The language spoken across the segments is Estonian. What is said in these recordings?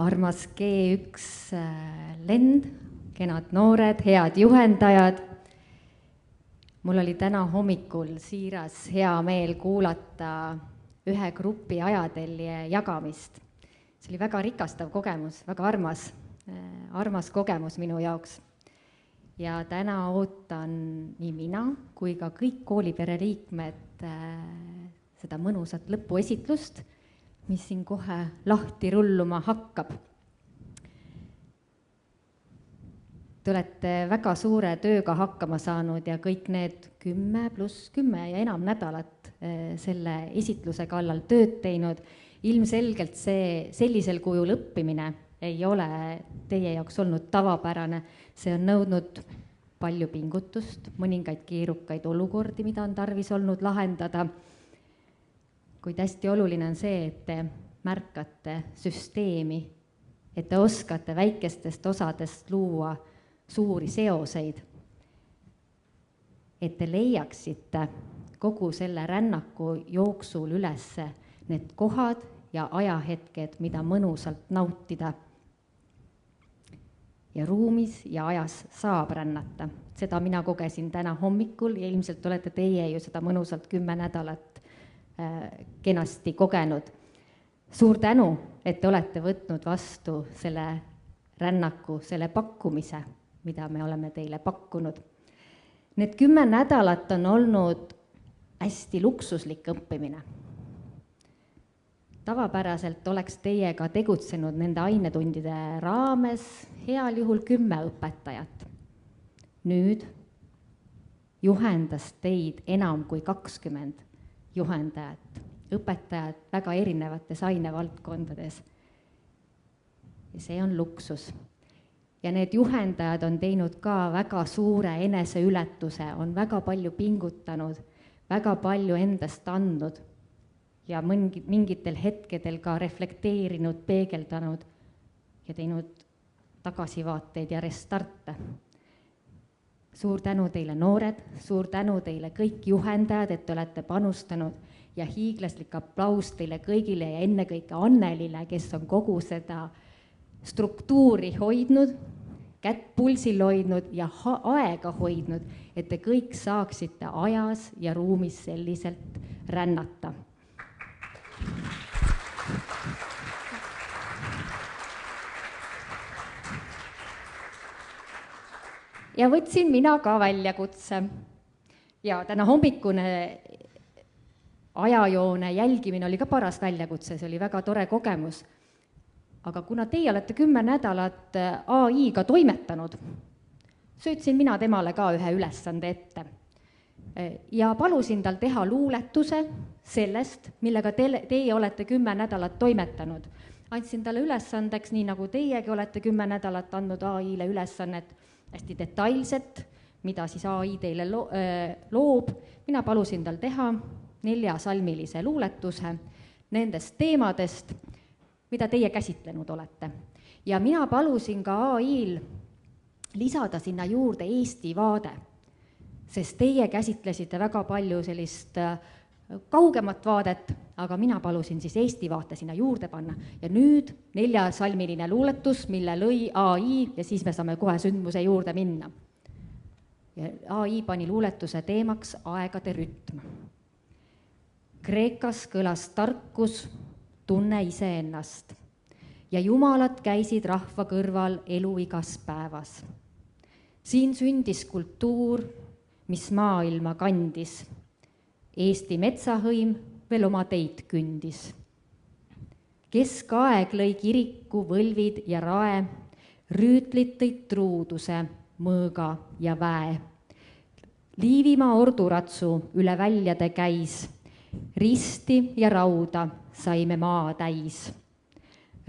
armas G1 lend, kenad noored, head juhendajad. Mul oli täna hommikul siiras hea meel kuulata ühe grupi ajatelje jagamist. See oli väga rikastav kogemus, väga armas kogemus minu jaoks. Ja täna ootan nii mina kui ka kõik koolipere liikmed seda mõnusat lõpuesitlust, mis siin kohe lahti rulluma hakkab. Te olete väga suure tööga hakkama saanud ja kõik need 10+10 ja enam nädalat selle esitluse kallal tööd teinud. Ilmselgelt see sellisel kujul õppimine ei ole teie jaoks olnud tavapärane. See on nõudnud palju pingutust, mõningaid keerukaid olukordi, mida on tarvis olnud lahendada. Kuid hästi oluline on see, et te märkate süsteemi, et te oskate väikestest osadest luua suuri seoseid, et te leiaksite kogu selle rännaku jooksul ülesse need kohad ja ajahetked, mida mõnusalt nautida. Ja ruumis ja ajas saab rännata. Seda mina kogesin täna hommikul ja ilmselt olete teie ju seda mõnusalt 10 nädalat kenasti kogenud. Suur tänu, et te olete võtnud vastu selle rännaku, selle pakkumise, mida me oleme teile pakkunud. Need 10 nädalat on olnud hästi luksuslik õppimine. Tavapäraselt oleks teiega tegutsenud nende ainetundide raames heal juhul 10 õpetajat. Nüüd juhendas teid enam kui 20 juhendajat, õpetajad väga erinevates ainevaldkondades. Ja see on luksus. Ja need juhendajad on teinud ka väga suure eneseületuse, on väga palju pingutanud, väga palju endast andnud ja mingitel hetkedel ka reflekteerinud, peegeldanud ja teinud tagasivaateid ja restarte. Suur tänu teile noored, suur tänu teile kõik juhendajad, et te olete panustanud ja hiiglaslik aplaus teile kõigile ja ennekõike Annelile, kes on kogu seda struktuuri hoidnud, kätt pulsil hoidnud ja aega hoidnud, et te kõik saaksite ajas ja ruumis selliselt rännata. Ja võtsin mina ka väljakutse. Ja täna hommikune ajajoone jälgimine oli ka paras väljakutse, see oli väga tore kogemus. Aga kuna teie olete 10 nädalat AI-ga toimetanud, söötsin mina temale ka ühe ülesande ette. Ja palusin tal teha luuletuse sellest, millega teie olete 10 nädalat toimetanud. Andsin talle ülesandeks, nii nagu teiegi olete 10 nädalat andnud AI-le ülesannet, hästi detailset, mida siis AI teile loob. Mina palusin tal teha 4-salmilise luuletuse nendest teemadest, mida teie käsitlenud olete. Ja mina palusin ka AI-l lisada sinna juurde Eesti vaade, sest teie käsitlesite väga palju sellist kaugemat vaadet, aga mina palusin siis Eesti vaate sinna juurde panna. Ja nüüd 4-salmiline luuletus, mille lõi AI ja siis me saame kohe sündmuse juurde minna. Ja AI pani luuletuse teemaks aegade rütm. Kreekas kõlas tarkus, tunne iseennast ja jumalad käisid rahva kõrval elu igas päevas. Siin sündis kultuur, mis maailma kandis. Eesti metsahõim veel oma teid kündis. Keskaeg lõi kiriku võlvid ja rae, rüütlid tõid truuduse, mõõga ja väe. Liivimaa orduratsu üle väljade käis, risti ja rauda saime maa täis.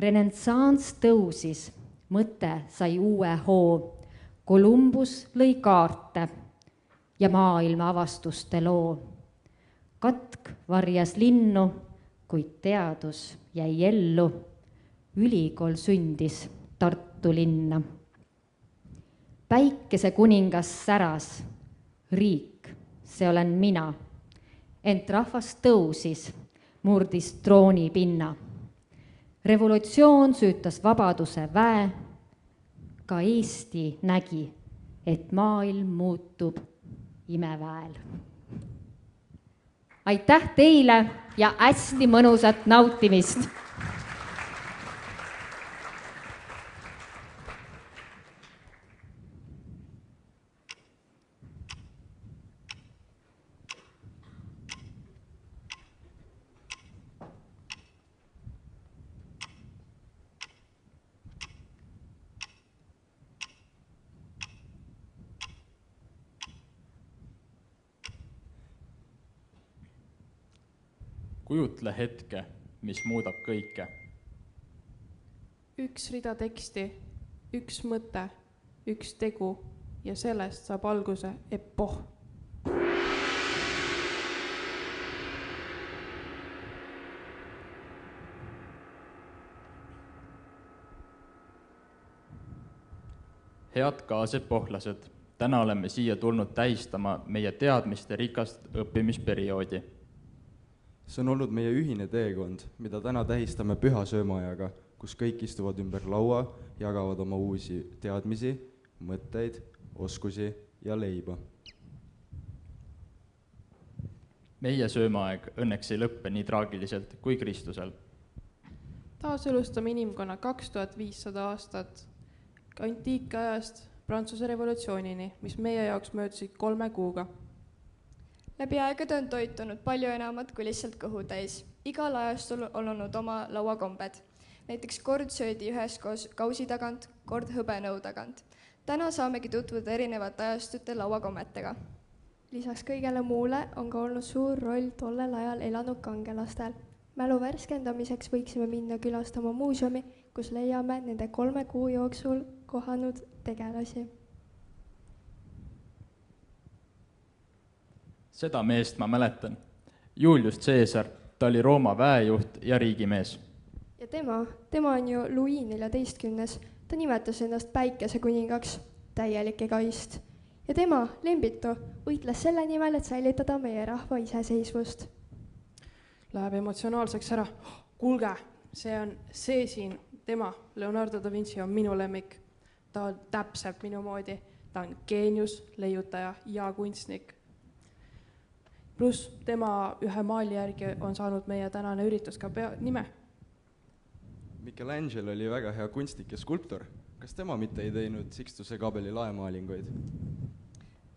Renessanss tõusis, mõte sai uue hoo, Kolumbus lõi kaarte ja maailma avastuste loo. Katk varjas linnu, kuid teadus jäi ellu, ülikool sündis Tartu linna. Päikese kuningas säras, riik, see olen mina, ent rahvas tõusis, murdis trooni pinna. Revolutsioon süütas vabaduse väe, ka Eesti nägi, et maailm muutub imeväel. Aitäh teile ja hästi mõnusat nautimist! Kujutle hetke, mis muudab kõike. Üks rida teksti, üks mõte, üks tegu ja sellest saab alguse epoh. Head kaasepohlased, täna oleme siia tulnud tähistama meie teadmiste rikast õppimisperioodi. See on olnud meie ühine teekond, mida täna tähistame püha söömaajaga, kus kõik istuvad ümber laua, jagavad oma uusi teadmisi, mõtteid, oskusi ja leiba. Meie söömaaeg õnneks ei lõppe nii traagiliselt kui Kristusel. Taaselustame inimkonna 2500 aastat antiikajast Prantsuse revolutsioonini, mis meie jaoks möödusid 3 kuuga. Läbi aegade on toitunud palju enamat kui lihtsalt kõhutäis. Igal ajastul on olnud oma lauakombed. Näiteks kord söödi üheskoos kausi tagant, kord hõbenõu tagant. Täna saamegi tutvuda erinevate ajastute lauakommetega. Lisaks kõigele muule on ka olnud suur roll tollel ajal elanud kangelastel. Mälu värskendamiseks võiksime minna külastama muuseumi, kus leiame nende 3 kuu jooksul kohanud tegelasi. Seda meest ma mäletan. Julius Caesar, ta oli Rooma väejuht ja riigimees. Ja tema on ju Louis 14. Ta nimetas ennast päikesekuningaks, täielik egoist. Ja tema, Lembito, võitles selle nimel, et säilitada meie rahva iseseisvust. Läheb emotsionaalseks ära. Kuulge, see siin, tema, Leonardo da Vinci on minu lemmik. Ta on täpselt minu moodi. Ta on geenius, leiutaja ja kunstnik. Pluss tema ühe maali järgi on saanud meie tänane üritus ka nime. Michelangelo oli väga hea kunstnik ja skulptor. Kas tema mitte ei teinud Sixtuse Kabeli laemaalinguid?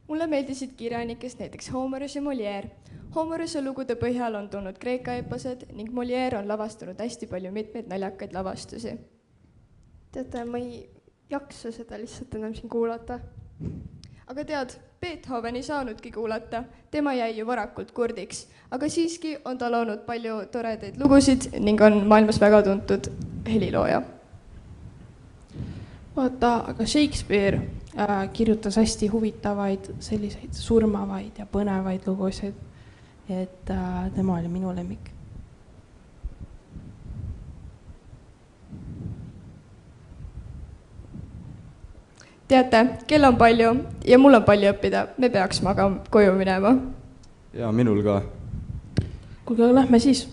Mulle meeldisid kirjanikest näiteks Homerus ja Molière. Homeruse lugude põhjal on tulnud Kreeka eposed ning Molière on lavastanud hästi palju mitmeid naljakaid lavastusi. Teate, ma ei jaksa seda lihtsalt enam siin kuulata. Aga tead, Beethoven ei saanudki kuulata, tema jäi ju varakult kurdiks, aga siiski on ta loonud palju toredaid lugusid ning on maailmas väga tuntud helilooja. Vaata, aga Shakespeare kirjutas hästi huvitavaid, selliseid surmavaid ja põnevaid lugusid, et tema oli minu lemmik. Teate, kell on palju ja mul on palju õppida, me peaks koju minema. Ja minul ka. Kuulge, lähme siis.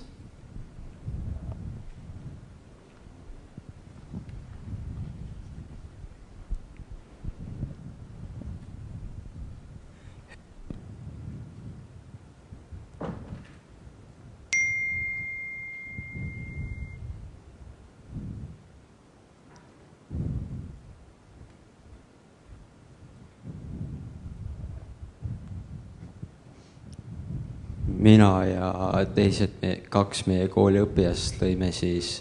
Mina ja teised 2 meie kooli õppijast lõime siis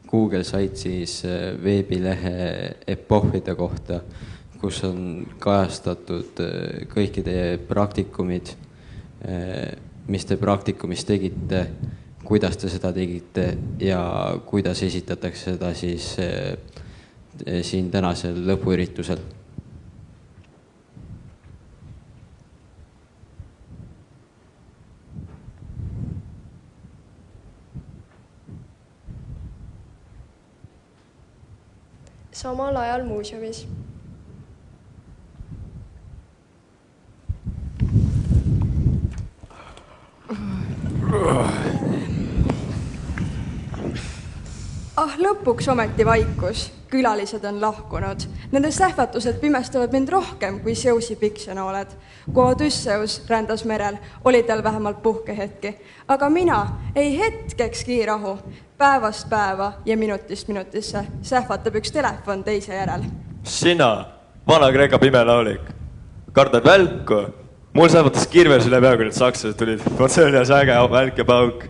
Google Sitesis veebilehe epohide kohta, kus on kajastatud kõikide praktikumid, mis te praktikumis tegite, kuidas te seda tegite ja kuidas esitatakse seda siis siin tänasel lõpuüritusel. Samal ajal muuseumis. Ah, lõpuks ometi vaikus. Külalised on lahkunud. Nende sähvatused pimestavad mind rohkem kui Zeusi piksenooled. Kui Odysseus rändas merel, oli tal vähemalt puhkehetki. Aga mina ei hetkekski rahu. Päevast päeva ja minutist minutisse sähvatab üks telefon teise järel. Sina, Vana-Kreeka pimelaulik. Kardad välku? Mul sähvatas kirves üle pea, kui need sakslased tulid. Vot see oli äge välk ja pauk.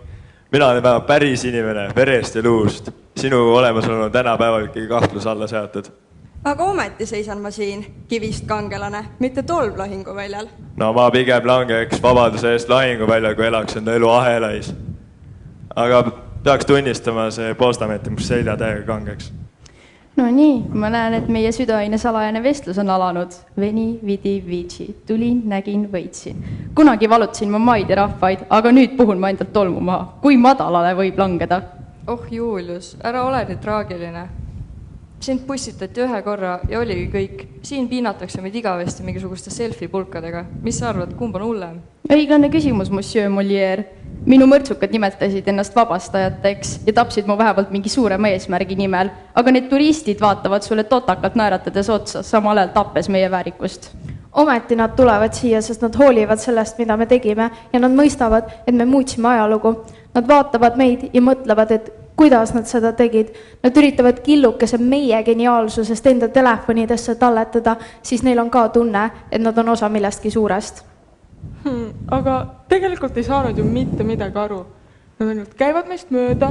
Mina olen väga päris inimene, verest ja luust. Sinu olemasolu on tänapäeval ikkagi kahtluse alla seatud. Aga ometi seisan ma siin, kivist kangelane, mitte tolv lahinguväljal. No ma pigem langeks vabaduse eest lahinguväljal, kui elaks enda elu ahelais. Aga peaks tunnistama, see Postamenti must selja täiega kangeks. No nii, ma näen, et meie südaine salajane vestlus on alanud. Veni, vidi, viitsi. Tulin, nägin, võitsin. Kunagi valutasin ma maid ja rahvaid, aga nüüd puhun ma endalt tolmu maha. Kui madalale võib langeda? Oh Julius, ära ole nii traagiline. Sind pussitati ühe korra ja oligi kõik. Siin piinatakse meid igavesti mingisuguste selfie-pulkadega. Mis sa arvad, kumb on hullem? Õiglane küsimus, monsieur Molière. Minu mõrtsukad nimetasid ennast vabastajateks ja tapsid mu vähemalt mingi suurema eesmärgi nimel. Aga need turistid vaatavad sulle totakalt naeratades otsa, samal ajal tappes meie väärikust. Ometi nad tulevad siia, sest nad hoolivad sellest, mida me tegime ja nad mõistavad, et me muutsime ajalugu. Nad vaatavad meid ja mõtlevad, et kuidas nad seda tegid. Nad üritavad killukese meie geniaalsusest enda telefonidesse talletada, siis neil on ka tunne, et nad on osa millestki suurest. Aga tegelikult ei saanud ju mitte midagi aru. Nad ainult käivad meist mööda,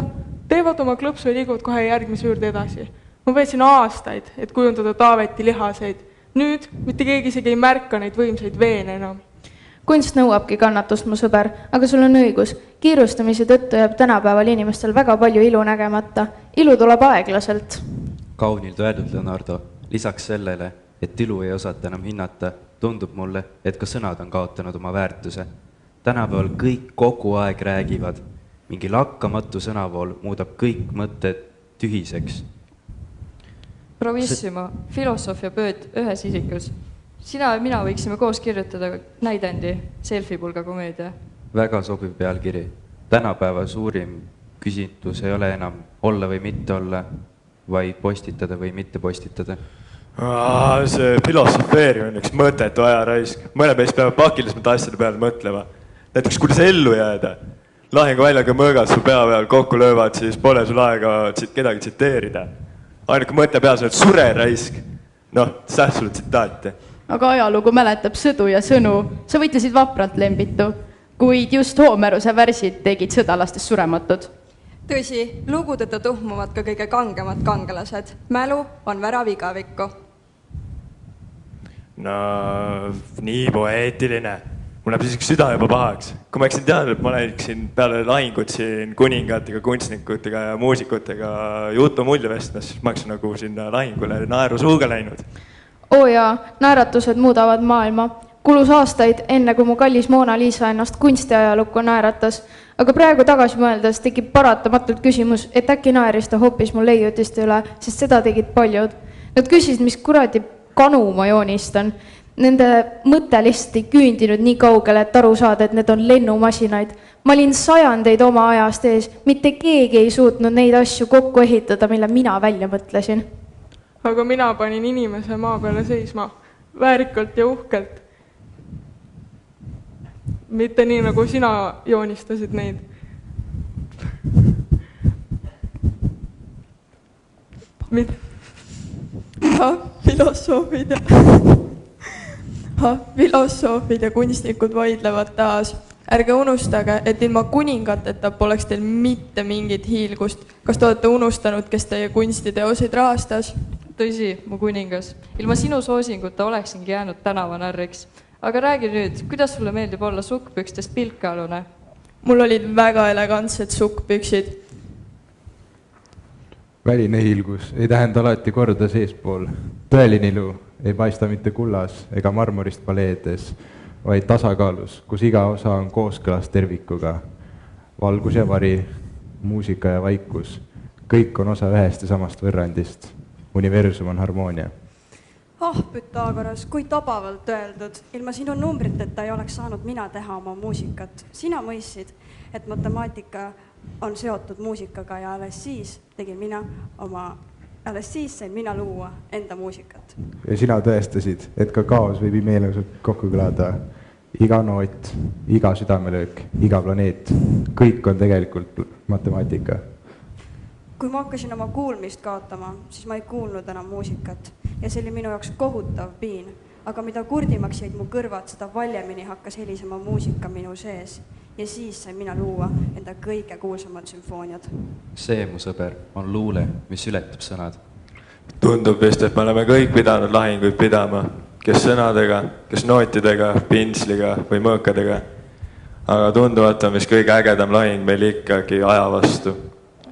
teevad oma klõpsu ja liiguvad kohe järgmise juurde edasi. Ma võtsin aastaid, et kujundada Taaveti lihaseid. Nüüd mitte keegi isegi ei märka neid võimsaid veene enam. Kunst nõuabki kannatust, mu sõber, aga sul on õigus. Kiirustamise tõttu jääb tänapäeval inimestel väga palju ilu nägemata. Ilu tuleb aeglaselt. Kaunilt öeldud, Leonardo. Lisaks sellele, et ilu ei osata enam hinnata, tundub mulle, et ka sõnad on kaotanud oma väärtuse. Tänapäeval kõik kogu aeg räägivad. Mingi lakkamatu sõnavool muudab kõik mõtted tühiseks. Bravissimo, filosoof ja pööd ühes isikus. Sina ja mina võiksime koos kirjutada näidendi selfie-pulga komöödia. Väga sobiv pealkiri. Tänapäeva suurim küsitlus ei ole enam olla või mitte olla, vaid postitada või mitte postitada. See filosofeeri on üks mõtetu ajaraisk. Mõne meist peavad pakilismate asjade peale mõtlema. Näiteks, kuidas ellu jääda. Lahinguväljaga mõõgad su pea peal kokku löövad, siis pole sul aega kedagi tsiteerida. Ainuke mõte peas on, et sure raisk. Noh, sulle tsitaati. Aga ajalugu mäletab sõdu ja sõnu. Sa võitlesid vapralt lembitu, kuid just Hoomeruse värsid tegid sõdalastest surematud. Tõsi, lugudeta tuhmuvad ka kõige kangemad kangelased. Mälu on värav igavikku. No, nii poeetiline. Mul läheb siis süda juba pahaks. Kui ma eksin teada, et ma läksin peale lahingut siin kuningatega, kunstnikutega ja muusikutega jutu mulje vestmes, siis ma oleksin nagu sinna lahingule naeru suuga läinud. Oo jaa, naeratused muudavad maailma. Kulus aastaid enne, kui mu kallis Mona Lisa ennast kunstiajalukku naeratas. Aga praegu tagasi mõeldes tekib paratamatult küsimus, et äkki naeris ta hoopis mu leiutiste üle, sest seda tegid paljud. Nad küsisid, mis kuradi kanu ma joonistan. Nende mõte lihtsalt ei küündinud nii kaugele, et aru saada, et need on lennumasinaid. Ma olin sajandeid oma ajast ees, mitte keegi ei suutnud neid asju kokku ehitada, mille mina välja mõtlesin. Aga mina panin inimese maa peale seisma, väärikalt ja uhkelt. Mitte nii, nagu sina joonistasid neid. Filosoofid ja kunstnikud vaidlevad taas. Ärge unustage, et ilma kuningateta poleks teil mitte mingit hiilgust. Kas te olete unustanud, kes teie kunstiteoseid rahastas? Tõsi, mu kuningas. Ilma sinu soosinguta oleksingi jäänud tänavanarriks. Aga räägi nüüd, kuidas sulle meeldib olla sukkpükstest pilkealune? Mul olid väga elegantsed sukkpüksid. Väline hiilgus ei tähenda alati korda seespool. Tõeline ilu ei paista mitte kullas ega marmorist paleedes, vaid tasakaalus, kus iga osa on kooskõlas tervikuga. Valgus ja vari, muusika ja vaikus, kõik on osa ühest ja samast võrrandist. Universum on harmoonia. Pythagoras, kui tabavalt öeldud. Ilma sinu numbriteta ei oleks saanud mina teha oma muusikat. Sina mõistsid, et matemaatika on seotud muusikaga ja alles siis sain mina luua enda muusikat. Ja sina tõestasid, et ka kaos võib imeelusalt kokku kõlada. Iga noot, iga südamelöök, iga planeet, kõik on tegelikult matemaatika. Kui ma hakkasin oma kuulmist kaotama, siis ma ei kuulnud enam muusikat ja see oli minu jaoks kohutav piin. Aga mida kurdimaks jäid mu kõrvad, seda valjemini hakkas helisema muusika minu sees ja siis sain mina luua enda kõige kuulsamad sümfooniad. See, mu sõber, on luule, mis ületab sõnad. Tundub vist, et me oleme kõik pidanud lahinguid pidama, kes sõnadega, kes nootidega, pintsliga või mõõkadega. Aga tunduvalt on vist kõige ägedam lahing meil ikkagi aja vastu.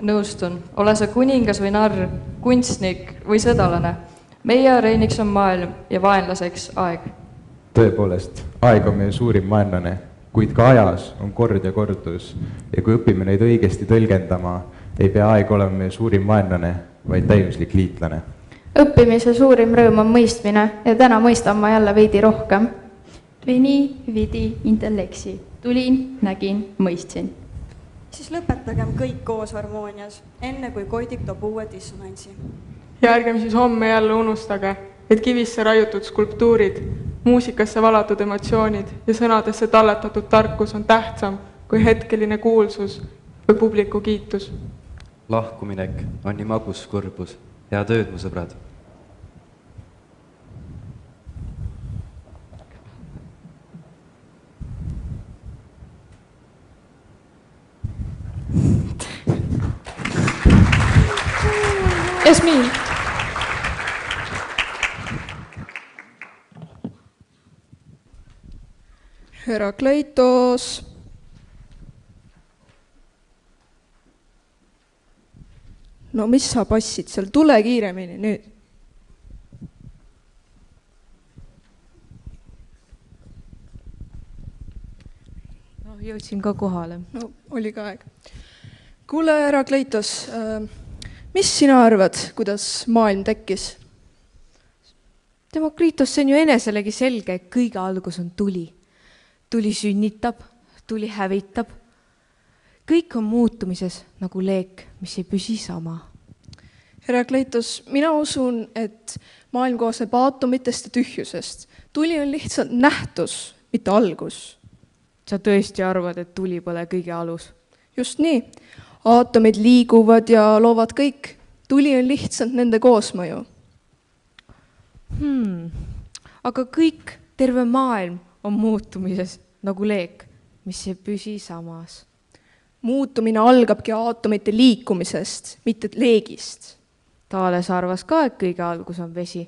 Nõustun, ole sa kuningas või narr, kunstnik või sõdalane. Meie areeniks on maailm ja vaenlaseks aeg. Tõepoolest, aeg on meie suurim vaenlane, kuid ka ajas on kord ja kordus. Ja kui õpime neid õigesti tõlgendama, ei pea aeg olema meie suurim vaenlane, vaid täiuslik liitlane. Õppimise suurim rõõm on mõistmine ja täna mõistan ma jälle veidi rohkem. Veni, vidi, intelleksi. Tulin, nägin, mõistsin. Siis lõpetagem kõik koos harmoonias, enne kui Koidik toob uue dissonantsi. Ja ärgem siis homme jälle unustage, et kivisse raiutud skulptuurid, muusikasse valatud emotsioonid ja sõnadesse talletatud tarkus on tähtsam kui hetkeline kuulsus või publiku kiitus. Lahkuminek on nii magus kurbus. Hea tööd, mu sõbrad. Jasmin. Herakleitos. No mis sa passid seal, tule kiiremini nüüd. No, jõudsin ka kohale. No, oli ka aeg. Kuule, Herakleitos, mis sina arvad, kuidas maailm tekkis? Demokriitos, see on ju eneselegi selge, et kõige algus on tuli. Tuli sünnitab, tuli hävitab. Kõik on muutumises nagu leek, mis ei püsi sama. Herakleitos, mina usun, et maailm koosneb aatomitest ja tühjusest. Tuli on lihtsalt nähtus, mitte algus. Sa tõesti arvad, et tuli pole kõige alus? Just nii. Aatomid liiguvad ja loovad kõik. Tuli on lihtsalt nende koosmõju. Aga kõik, terve maailm on muutumises nagu leek, mis ei püsi samas. Muutumine algabki aatomite liikumisest, mitte leegist. Taales arvas ka, et kõige algus on vesi.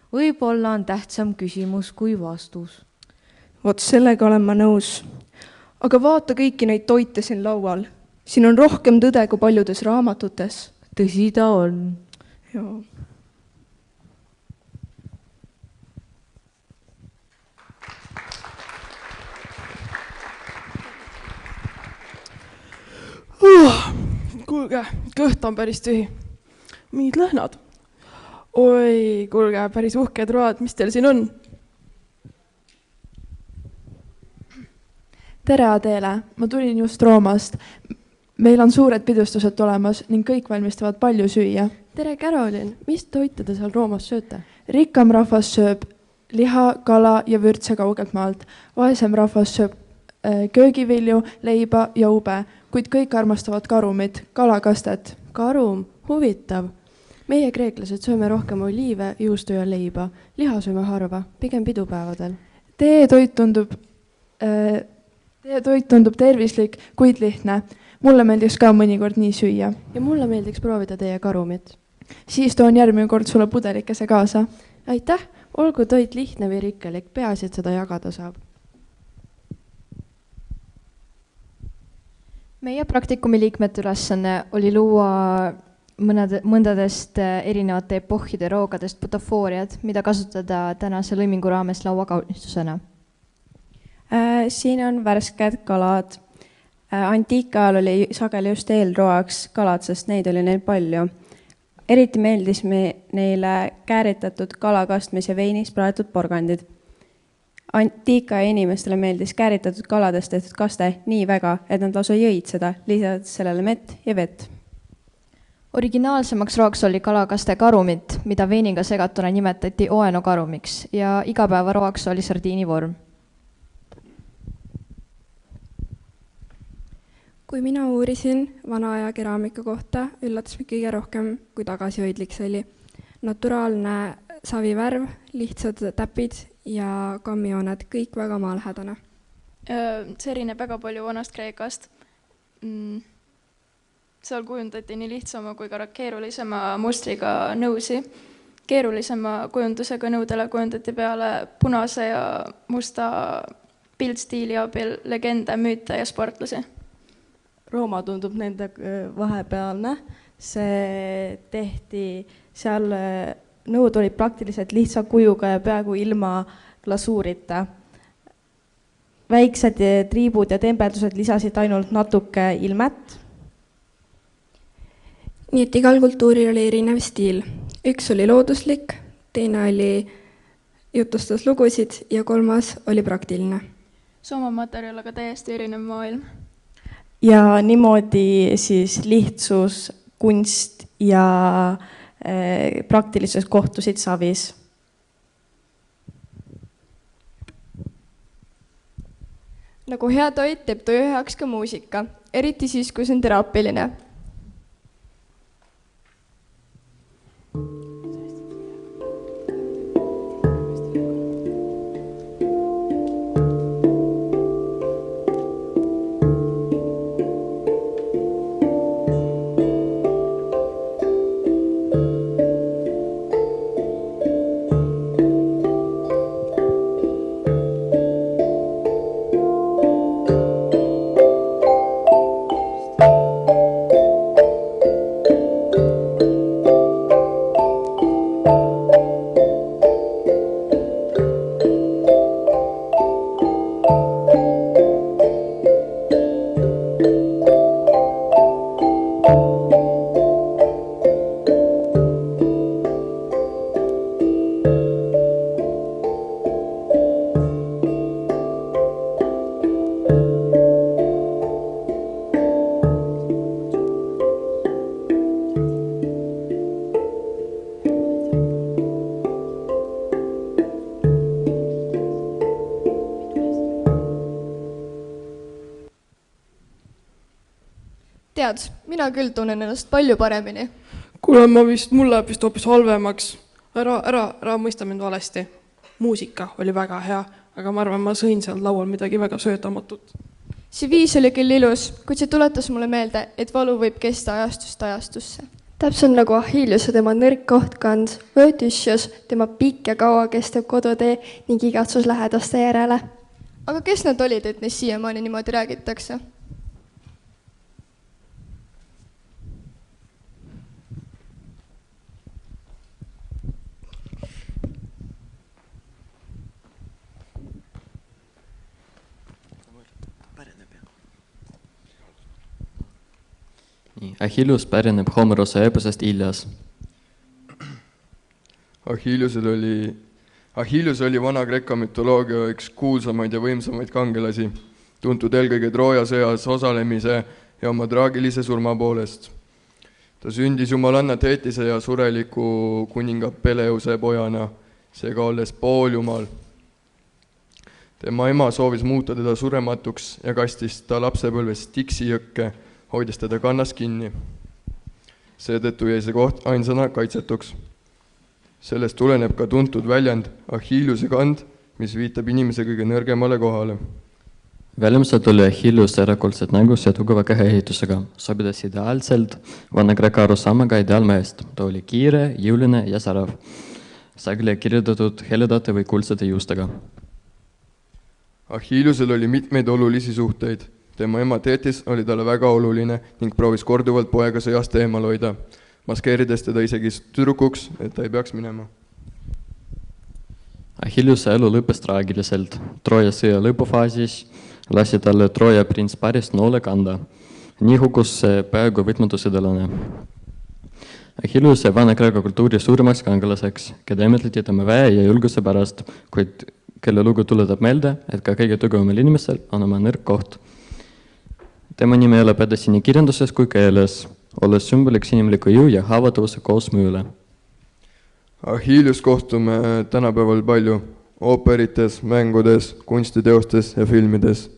Võib-olla on tähtsam küsimus kui vastus. Vot sellega olen ma nõus. Aga vaata kõiki neid toite siin laual. Siin on rohkem tõde kui paljudes raamatutes. Tõsi ta on. Joo. Kuulge, kõht on päris tühi. Mingid lõhnad. Oi, kuulge, päris uhked road, mis teil siin on? Tere Adele, ma tulin just Roomast. Meil on suured pidustused olemas ning kõik valmistavad palju süüa. Tere Carolin, mis toite te seal Roomas sööte? Rikkam rahvas sööb liha, kala ja vürtse kaugelt maalt. Vaesem rahvas sööb köögivilju, leiba ja ube, kuid kõik armastavad karumit, kalakastet. Karum, huvitav. Meie kreeklased sööme rohkem oliive, juustu ja leiba. Liha sööme harva, pigem pidupäevadel. Teie toit tundub tervislik, kuid lihtne. Mulle meeldiks ka mõnikord nii süüa. Ja mulle meeldiks proovida teie karumit. Siis toon järgmine kord sulle pudelikese kaasa. Aitäh, olgu toit lihtne või rikkelik, peaasi, et seda jagada saab. Meie praktikumi liikmete ülesanne oli luua mõndadest erinevate epohhide roogadest butafooriad, mida kasutada tänase lõimingu raames lauakaunistusena. Siin on värsked kalad. Antiikajal oli sageli just eelroaks kalad, sest neid oli neil palju. Eriti meeldis neile kääritatud kalakastmis ja veinis praetud porgandid. Antiika inimestele meeldis kääritatud kaladest tehtud kaste nii väga, et nad lausa jõid seda, lisavad sellele mett ja vett. Originaalsemaks rooks oli kalakaste karumit, mida veiniga segatuna nimetati oenokarumiks ja igapäevarooks oli sardiinivorm. Kui mina uurisin vana aja keraamika kohta, üllatas mind kõige rohkem, kui tagasihoidlik see oli. Naturaalne savivärv, lihtsad täpid ja kammijooned, kõik väga maalähedane. See erineb väga palju vanast Kreekast. Seal kujundati nii lihtsama kui ka keerulisema mustriga nõusi. Keerulisema kujundusega nõudele kujundati peale punase ja musta pildstiili abil legende, müüte ja sportlasi. Rooma tundub nende vahepealne. See tehti, seal nõud olid praktiliselt lihtsa kujuga ja peaaegu ilma glasuurita. Väiksed triibud ja tembeldused lisasid ainult natuke ilmet. Nii et igal kultuuril oli erinev stiil. Üks oli looduslik, teine oli jutustas lugusid ja kolmas oli praktiline. Sooma materjal aga täiesti erinev maailm. Ja niimoodi siis lihtsus, kunst ja praktilises kohtusid savis. Nagu hea toit teeb töö heaks ka muusika, eriti siis, kui see on teraapiline. Tead, mina küll tunnen ennast palju paremini. Kuule, mul läheb vist hoopis halvemaks. Ära mõista mind valesti. Muusika oli väga hea, aga ma arvan, ma sõin seal laual midagi väga söödamatut. See viis oli küll ilus, kuid see tuletas mulle meelde, et valu võib kesta ajastust ajastusse. Täpselt nagu Achilles ja tema nõrk kohtkand, Odysseus, tema pikk ja kaua kestev kodutee ning igatsus lähedaste järele. Aga kes nad olid, et neist siiamaani niimoodi räägitakse? Achilles pärineb Homerose eeposest Ilias. Achilles oli Vana-Kreeka mütoloogia üks kuulsamaid ja võimsamaid kangelasi, tuntud eelkõige Trooja sõjas osalemise ja oma traagilise surma poolest. Ta sündis jumalanna Theetise ja sureliku kuninga Peleuse pojana, seega olles pooljumal. Tema ema soovis muuta teda surematuks ja kastis ta lapsepõlves Styxi jõkke, hoides teda kannas kinni. Seetõttu jäi see koht ainsana kaitsetuks. Sellest tuleneb ka tuntud väljend Achilluse kand, mis viitab inimese kõige nõrgemale kohale. Välimuselt oli Achilles erakordselt nägus ja tugeva kehaehitusega, sobidas ideaalselt Vana-Kreeka arusaamaga ideaalmehest. Ta oli kiire, jõuline ja särav. Sageli kirjeldatud heledate või kuldsete juustega. Achillusel oli mitmeid olulisi suhteid. Tema ema Theetis oli talle väga oluline ning proovis korduvalt poega sõjast eemal hoida, maskeerides teda isegi tüdrukuks, et ta ei peaks minema. Achilluse elu lõppes traagiliselt. Trooja sõja lõpufaasis lasi talle Trooja prints Parist noole kanda. Nii hukkus see peaaegu võtmatu sõdalane. Achilluse Vana-Kreeka kultuuri suurimaks kangelaseks, keda imetleti tema väe ja julguse pärast, kuid kelle lugu tuletab meelde, et ka kõige tugevamal inimestel on oma nõrk koht. Tema nimi elab edasi nii kirjanduses kui keeles, olles sümboliks inimliku jõu ja haavatavuse koosmõjule. Achilles kohtume tänapäeval palju ooperites, mängudes, kunstiteostes ja filmides.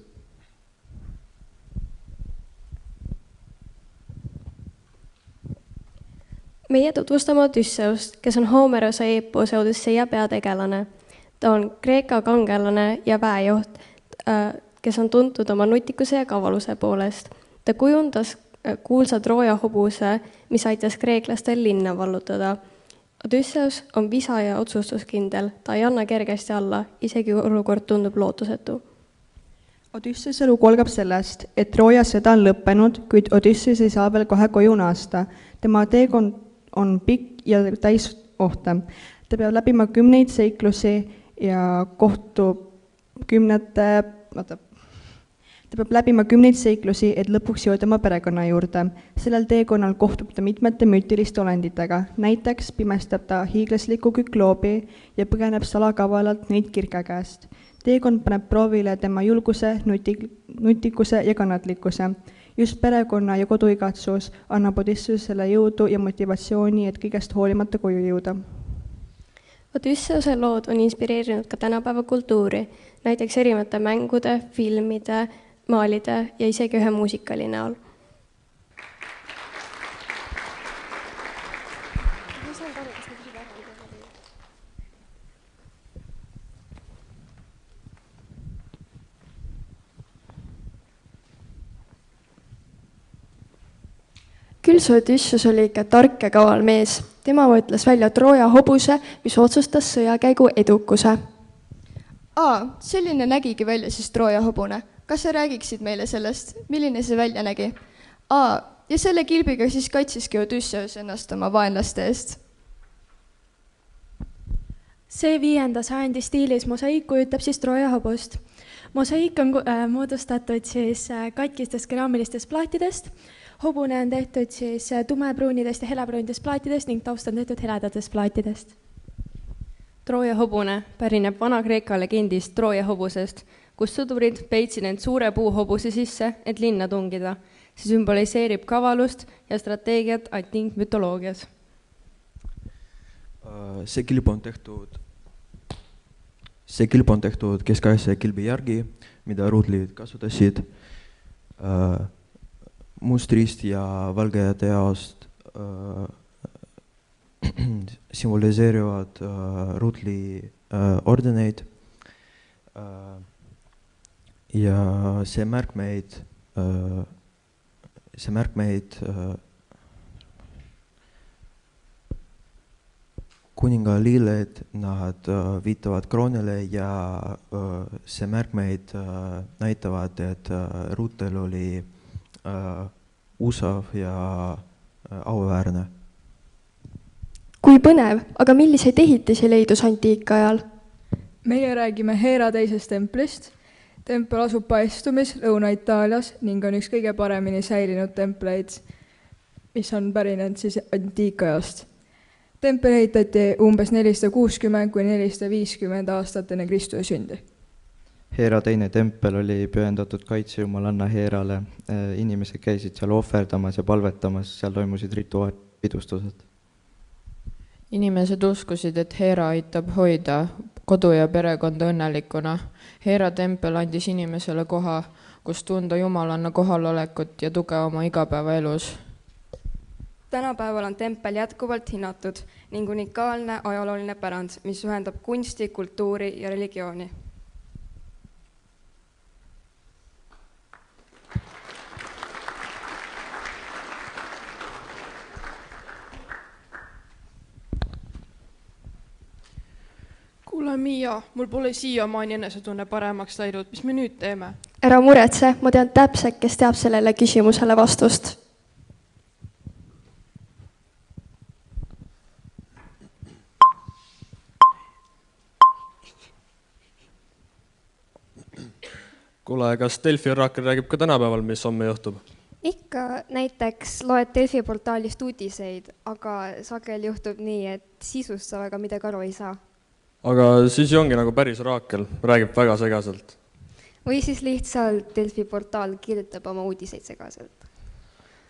Meie tutvustame Odysseust, kes on Homerose eepose Odysseia peategelane. Ta on Kreeka kangelane ja väejuht, kes on tuntud oma nutikuse ja kavaluse poolest. Ta kujundas kuulsa Trooja hobuse, mis aitas kreeklastel linna vallutada. Odysseus on visa ja otsustuskindel, ta ei anna kergesti alla, isegi olukord tundub lootusetu. Odysseuse lugu algab sellest, et Trooja sõda on lõppenud, kuid Odysseus ei saa veel kohe koju naasta. Tema teekond on pikk ja täis ohte. Ta peab läbima 10 seiklusi ja kohtub 10 seiklusi, et lõpuks jõuda oma perekonna juurde. Sellel teekonnal kohtub ta mitmete müütiliste olenditega. Näiteks pimestab ta hiiglasliku kükloobi ja põgeneb salakavalalt neid kirke käest. Teekond paneb proovile tema julguse, nutikuse ja kannatlikkuse. Just perekonna ja koduigatsus annab Odysseusele jõudu ja motivatsiooni, et kõigest hoolimata koju jõuda. Odysseuse lood on inspireerinud ka tänapäeva kultuuri, näiteks erinevate mängude, filmide, maalide ja isegi ühe muusikali näol. Küll see Odysseus oli ikka tark ja kaval mees. Tema mõtles välja Trooja hobuse, mis otsustas sõjakäigu edukuse. Selline nägigi välja siis Trooja hobune. Kas sa räägiksid meile sellest, milline see välja nägi? Ja selle kilbiga siis kaitseski Odysseus ennast oma vaenlaste eest. See 5. sajandi stiilis mosaiik kujutab siis Trooja hobust. Mosaiik on moodustatud siis katkistest keraamilistest plaatidest. Hobune on tehtud siis tumepruunidest ja helapruunidest plaatidest ning taust on tehtud heledatest plaatidest. Trooja hobune pärineb Vana-Kreeka legendist Trooja hobusest, kus sõdurid peitsid end suure puuhobuse sisse, et linna tungida. See sümboliseerib kavalust ja strateegiat antiikmütoloogias. See kilp on tehtud keskaegse kilbi järgi, mida ruutlid kasutasid mustrist ja valge teost simboliseerivad ruutli ordeneid ja see märkmeid kuninga lilled, nad viitavad kroonile ja see märkmeid näitavad, et ruutel oli usav ja auväärne. Kui põnev, aga milliseid ehitisi leidus antiikajal? Meie räägime Heera teisest templist. Tempel asub Paestumis Lõuna-Itaalias ning on üks kõige paremini säilinud templeid, mis on pärinenud siis antiikajast. Tempel ehitati umbes 460 kuni 450 aastat enne Kristuse sündi. Heera teine tempel oli pühendatud kaitsejumalanna Heerale. Inimesed käisid seal ohverdamas ja palvetamas, seal toimusid rituaalpidustused. Inimesed uskusid, et Heera aitab hoida kodu ja perekonda õnnelikuna. Heera tempel andis inimesele koha, kus tunda jumalanna kohalolekut ja tuge oma igapäevaelus. Tänapäeval on tempel jätkuvalt hinnatud ning unikaalne ajalooline pärand, mis ühendab kunsti, kultuuri ja religiooni. Kuule Miia, mul pole siiamaani enesetunne paremaks läinud, mis me nüüd teeme? Ära muretse, ma tean täpselt, kes teab sellele küsimusele vastust. Kuule, kas Delfi oraakel räägib ka tänapäeval, mis homme juhtub? Ikka näiteks loed Delfi portaalist uudiseid, aga sageli juhtub nii, et sisust sa väga midagi aru ei saa. aga siis ju ongi nagu päris oraakel, räägib väga segaselt. Või siis lihtsalt Delfi portaal kirjutab oma uudiseid segaselt.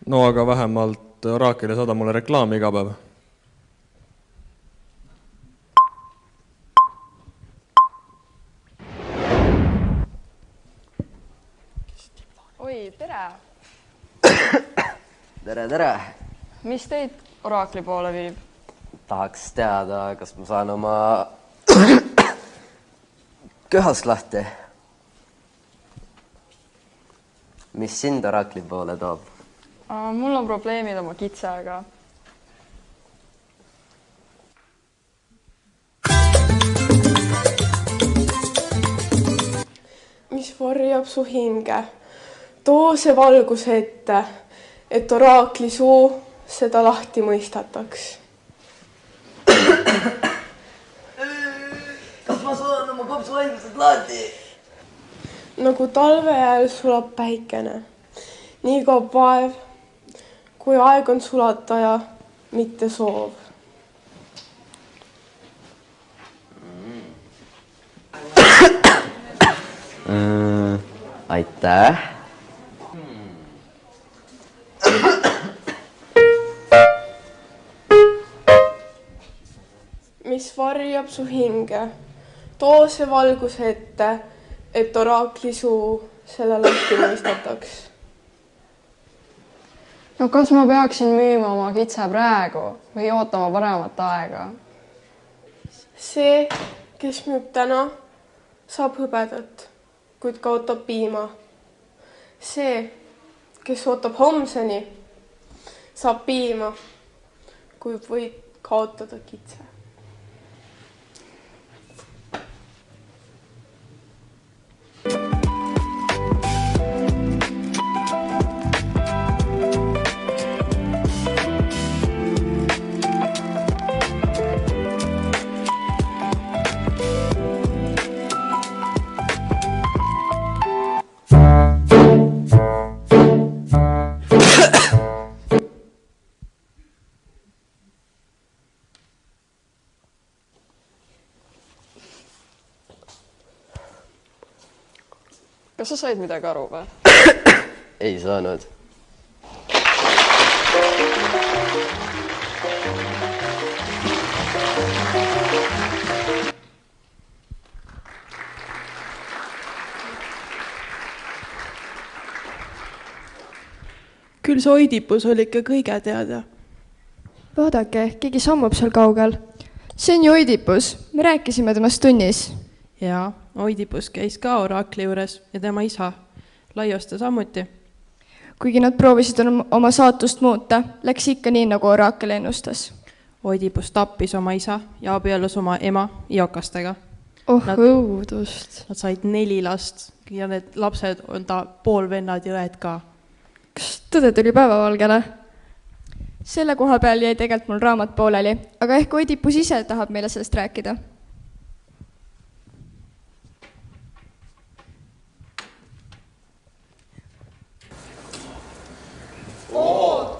No aga vähemalt oraakel ei saada mulle reklaami iga päev. Oi, tere! Tere! Mis teid oraakli poole viib? Tahaks teada, kas ma saan oma köhast lahti. Mis sind oraakli poole toob? Mul on probleemid oma kitsaga. Mis varjab su hinge? Too see valgus ette, et oraakli suu seda lahti mõistataks. Kas ma saan oma kopsu haigused lahti? Nagu talve ajal sulab päikene. Nii kaob vaev, kui aeg on sulataja, mitte soov. Aitäh! Mis varjab su hinge? Too see valgus ette, et oraakli suu selle lahti mõistataks. No kas ma peaksin müüma oma kitsa praegu või ootama paremat aega? See, kes müüb täna, saab hõbedat, kuid kaotab piima. See, kes ootab homseni, saab piima, kui võid kaotada kitse. Kas sa said midagi aru või? Ei saanud. Küll see Oidipus oli ikka kõige teada. Vaadake, keegi sammub seal kaugel. See on ju Oidipus. Me rääkisime temast tunnis. Jaa, Oidipus käis ka oraakli juures ja tema isa, Laioste samuti. Kuigi nad proovisid oma saatust muuta, läks ikka nii, nagu oraakel ennustas. Oidipus tappis oma isa ja abiellus oma ema Iokastega. Õudust. Nad said 4 last ja need lapsed on ta poolvennad ja õed ka. Kas tõde tuli päevavalgele? Selle koha peal jäi tegelikult mul raamat pooleli, aga ehk Oidipus ise tahab meile sellest rääkida.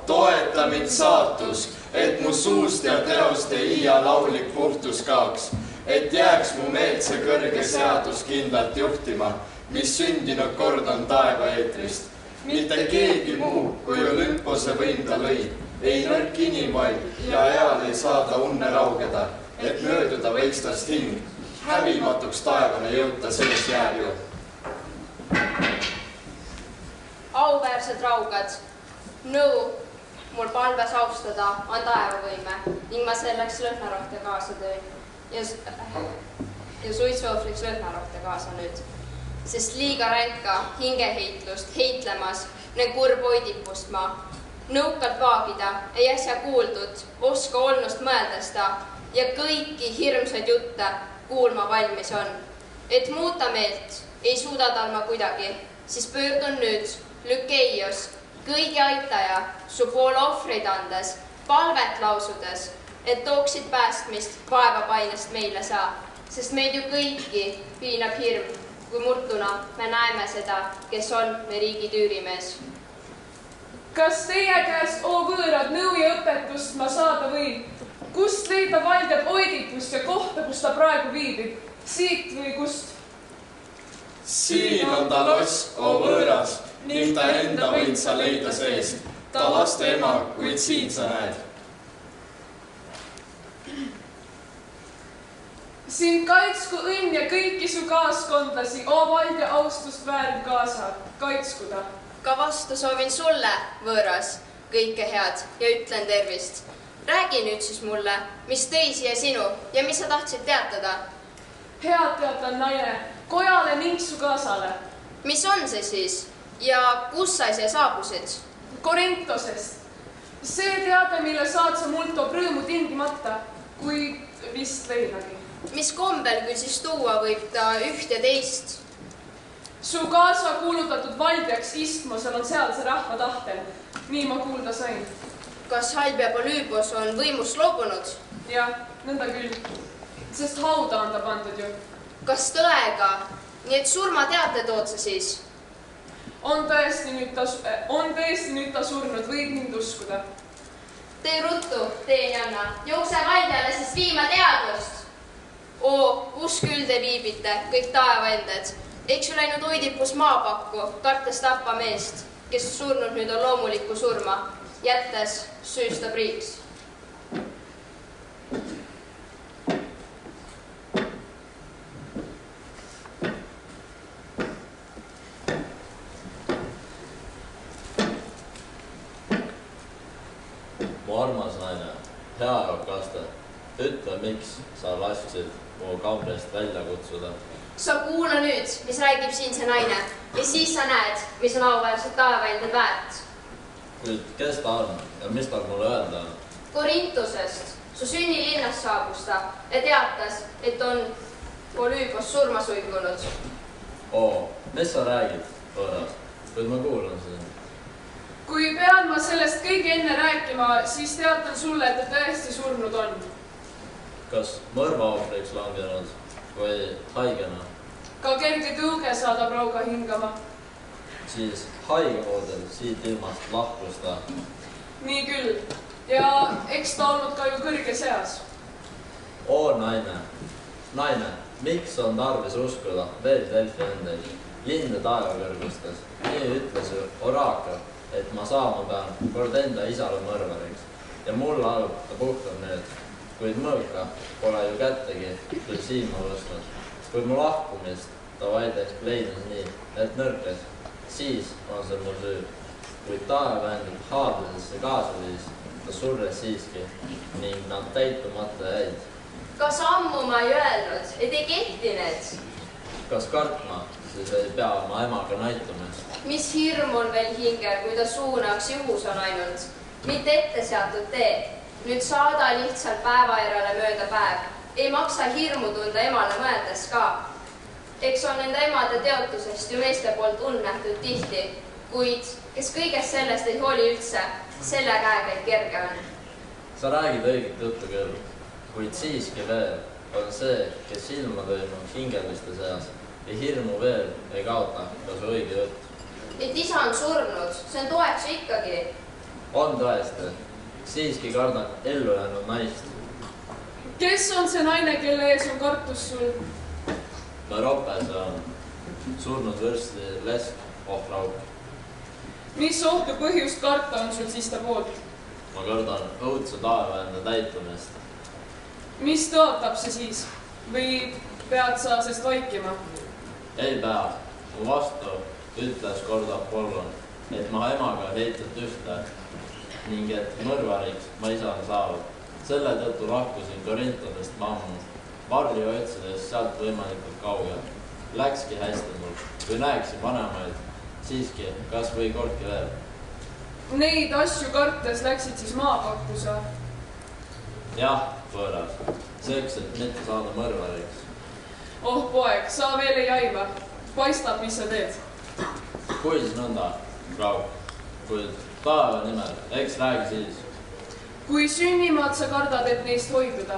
Toeta mind saatus, et mu suust ja teost ei iia laulik puhtus kaoks, et jääks mu meelt see kõrge seadus kindlalt juhtima, mis sündinud kord on taeva eetrist. Mitte keegi muu, kui Olümpose võim ta lõi, ei nõrk inimvaid ja eal ei saada unne raugeda, et mööduda võiks tast hing, hävimatuks taevane jõuta selles jääl ju. Auväärsed raugad, nõu mul palves austada on taevavõime ning ma selleks lõhnarohte kaasa tõin ja suitsuohvriks lõhnarohte kaasa nüüd. Sest liiga ränka hingeheitlust heitlemas nen kurb Oidipust ma. Nõukalt vaagida ei äsja kuuldud, oska olnust mõeldesta ja kõiki hirmsaid jutte kuulma valmis on. Et muuta meelt ei suuda tal ma kuidagi, siis pöördun nüüd Lükeios, kõigi aitaja, su pool ohvreid andes, palvet lausudes, et tooksid päästmist vaevapainest meile saa, sest meid ju kõiki piinab hirm, kui murtuna me näeme seda, kes on me riigi tüürimees. Kas teie käest, o võõrad, nõu ja õpetust ma saada võin? kust leida Valdjab Oidipust ja kohta, kus ta praegu viibib? Siit või kust? Siin on ta loss, o võõras, ning ta enda võid sa leida seest. Ta laste ema, kuid siin sa näed. Sind kaitsku õnn ja kõiki su kaaskondlasi, o Valdja austust vääriv kaasa, kaitsku ta. Ka vastu soovin sulle, võõras, kõike head ja ütlen tervist. Räägi nüüd siis mulle, mis tõi siia sinu ja mis sa tahtsid teatada? Head teatan, naine, kojale ning su kaasale. Mis on see siis ja kus sa siia saabusid? Korintosest. See teade, mille saad sa mult toob rõõmu tingimata, kuid vist veelagi. Mis kombel küll siis tuua võib ta üht ja teist? Su kaasa kuulutatud Valdjaks istmusel on sealse rahva tahtel. Nii ma kuulda sain. Kas Halbja Polüübos on võimust loobunud? Jah, nõnda küll. Sest hauda on ta pandud ju. Kas tõega? Nii et surmateate tood sa siis? On tõesti nüüd ta surnud, võib mind uskuda. Tee ruttu, teenjanna. Jookse Valdjale siis viima teadust. Kus küll te viibite, kõik taevaended. Eks ju läinud Oidipus maapakku, kartes tappa meest, kes surnud nüüd on loomulikku surma. Jättes süüstab riiks. Mu armas naine, hea Jokaste, ütle, miks sa lasksid mu kambrist välja kutsuda. Sa kuula nüüd, mis räägib siin see naine ja siis sa näed, mis on auväärsed taevaended väärt. Kuid kes ta on ja mis tal mulle öelda on? Korintosest, su sünnilinnast saabus ta ja teatas, et on Polüübos surma suikunud. Mis sa räägid, võõras? Kuid ma kuulan siin. Kui pean ma sellest kõige enne rääkima, siis teatan sulle, et ta tõesti surnud on. Kas mõrvaohvriks langenud või haigena? Ka kerge tõuge saadab rauga hingama. Siis haigevoodel siit ilmast lahkus ta. Nii küll. Ja eks ta olnud ka ju kõrge seas. Naine, miks on tarvis uskuda veel Delfi endeid? Linde taevakõrgustes. Nii ütles ju oraakel, et ma saama pean kord enda isale mõrvariks. Ja mulle alub ta puhtab nüüd. Kuid mõõka pole ju kättegi küll siima võstnud. Kui mu lahkumist ta vaideks leidis nii, et nõrkes. Siis on see mul süü, kuid taevaendid haadusesse kaasa viis, ta surres siiski ning nad täitumata jäid. Kas ammu ma ei öelnud, et ei kehti need? Kas kartma, siis ei pea oma emaga näitumist? Mis hirm on veel hingel, kui ta suunaks juhus on ainult? Mitte ette seatud tee. Nüüd saada lihtsalt päevaerale mööda päev. Ei maksa hirmu tunda emale mõeldes ka. Eks on nende emade teotusest ju meeste poolt unnähtud tihti, kuid kes kõigest sellest ei hooli üldse, selle käega ei kerge on. Sa räägid õiget juttu küll, kuid siiski veel on see, kes silma tõinud hingeliste seas ja hirmu veel ei kaota ka su õige jutt. Et isa on surnud, see on toeks ju ikkagi. On tõesti, siiski kardan ellu jäänud naist. Kes on see naine, kelle ees on kartus sul? Rope see on, surnud vürsti lesk, ohrauk. Mis ohtu põhjust karta on sul siis ta poolt? Ma kardan õudse taevaenda täitumist. Mis tõotab see siis? Või pead sa sest vaikima? Ei pea. Mu vastu ütles kord Apollon, et ma emaga heitud ühte ning et mõrvariks ma isana saavad. Selle tõttu lahkusin Korintosest ammu. Varju otsides sealt võimalikult kaugel. Läkski hästi mul. Kui näeksin vanemaid, siiski kas või kordki veel. Neid asju kartes läksid siis maapakku sa? Jah, võõras. Selleks, et mitte saada mõrvariks. Oh poeg, sa veel ei aima. Paistab, mis sa teed. Kui siis nõnda, Rauk. Kuid taeva nimel, eks räägi siis. Kui sünnimaad sa kardad, et neist hoiduda?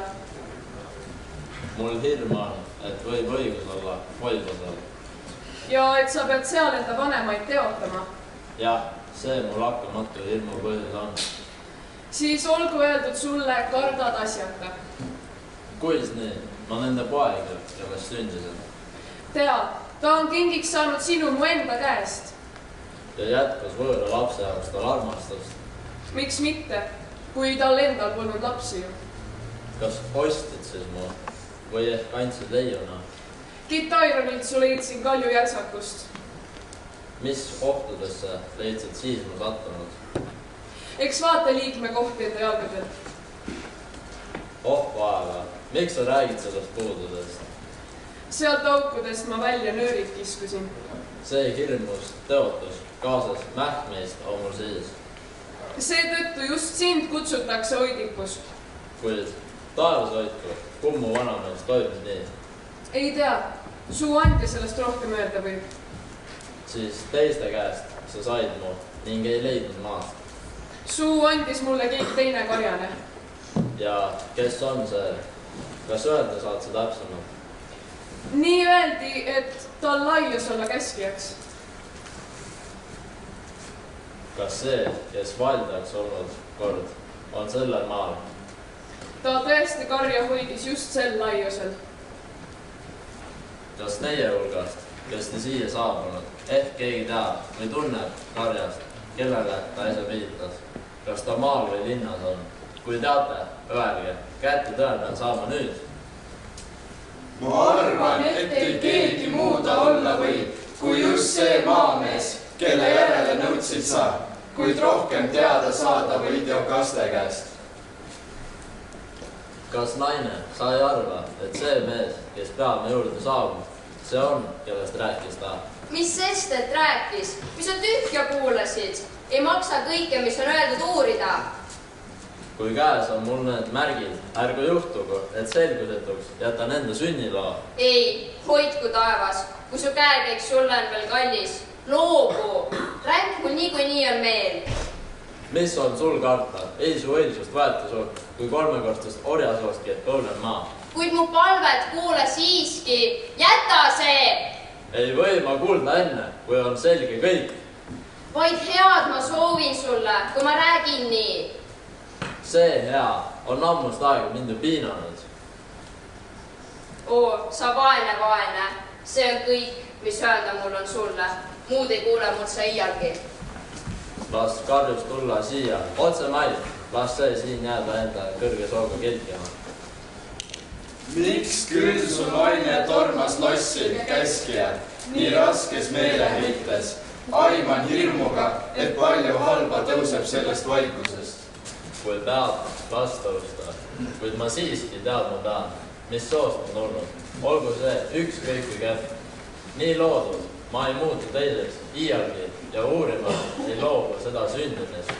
Mul hirm on, et võib õigus olla hoidlasel. Ja et sa pead seal enda vanemaid teotama? Jah, see mul hakkamatu hirmu põhjus on. Siis olgu öeldud sulle, kardad asjata. Kuis nii? Ma nende poeg, kellest sündisin. Tead, ta on kingiks saanud sinu mu enda käest. Ja jätkus võõra lapse jaoks tal armastust. Miks mitte, kui tal endal polnud lapsi ju. Kas ostid siis mu või ehk andsid leiuna? Kitaironilt su leidsin kalju järsakust. Mis ohtudesse leidsid siis mu sattunud? Eks vaata liikme kohti enda jalgadel. Vaeva, miks sa räägid sellest puududest? Sealt aukudest ma välja nöörid kiskusin. See hirmus teotus kaasas mähkmeist on mul siis. Seetõttu just sind kutsutakse Oidipus. Kuid taevas hoidku, kummu vanamees toimib nii? Ei tea, su andja sellest rohkem öelda võib. Siis teiste käest sa said mu ning ei leidnud maast. Su andis mulle keegi teine karjane. Ja kes on see? Kas öelda saad sa täpsemalt? Nii öeldi, et tal laius olla käskijaks. Kas see, kes valdajaks olnud kord, on sellel maal? Ta tõesti karja hoidis just sel laiusel. Kas teie hulgast, kes te siia saabunud, ehk keegi teab või tunneb karjast, kellele ta äsja viitas? Kas ta maal või linnas on? Kui teate, öelge, kätte tõendan saama nüüd. Ma arvan, et ei keegi muuda olla võib, kui just see maamees, kelle järele nõudsid sa, kuid rohkem teada saada võid Jokaste käest. Kas naine, sa ei arva, et see mees, kes peame juurde saabub, see on, kellest rääkis ta? Mis sest, et rääkis? Mis sa tühja kuulasid? Ei maksa kõike, mis on öeldud uurida. Kui käes on mul need märgid, ärgu juhtugu, et selgusetuks jätan enda sünniloo. Ei, hoidku taevas, kui su käekäik sulle on veel kallis. Loobu, ränk mul niikuinii on meel. Mis on sul karta? Ei su õilsust võeta su, kui kolmekordsest orjasoostki, et õunen maa. Kuid mu palvet kuule siiski, jäta see! Ei või ma kuulda enne, kui on selge kõik. Vaid head ma soovin sulle, kui ma räägin nii. See hea on ammust aega mind ju piinanud. Oo, sa vaene. See on kõik, mis öelda mul on sulle. Muud ei kuule mul sa iialgi. Las karjus tulla siia, otse mail. Las see siin jääda enda kõrge sooga kelkima. Miks küll su naine tormas lossi käskija, nii raskes meeleheites? Aiman hirmuga, et palju halba tõuseb sellest vaikusest. Kui peab, las tõusta. Kuid ma siiski teadma pean, mis soost on tulnud. Olgu see ükskõik või kehv. Nii loodud, ma ei muutu teiseks iialgi ja uurima ei loobu seda sündinest.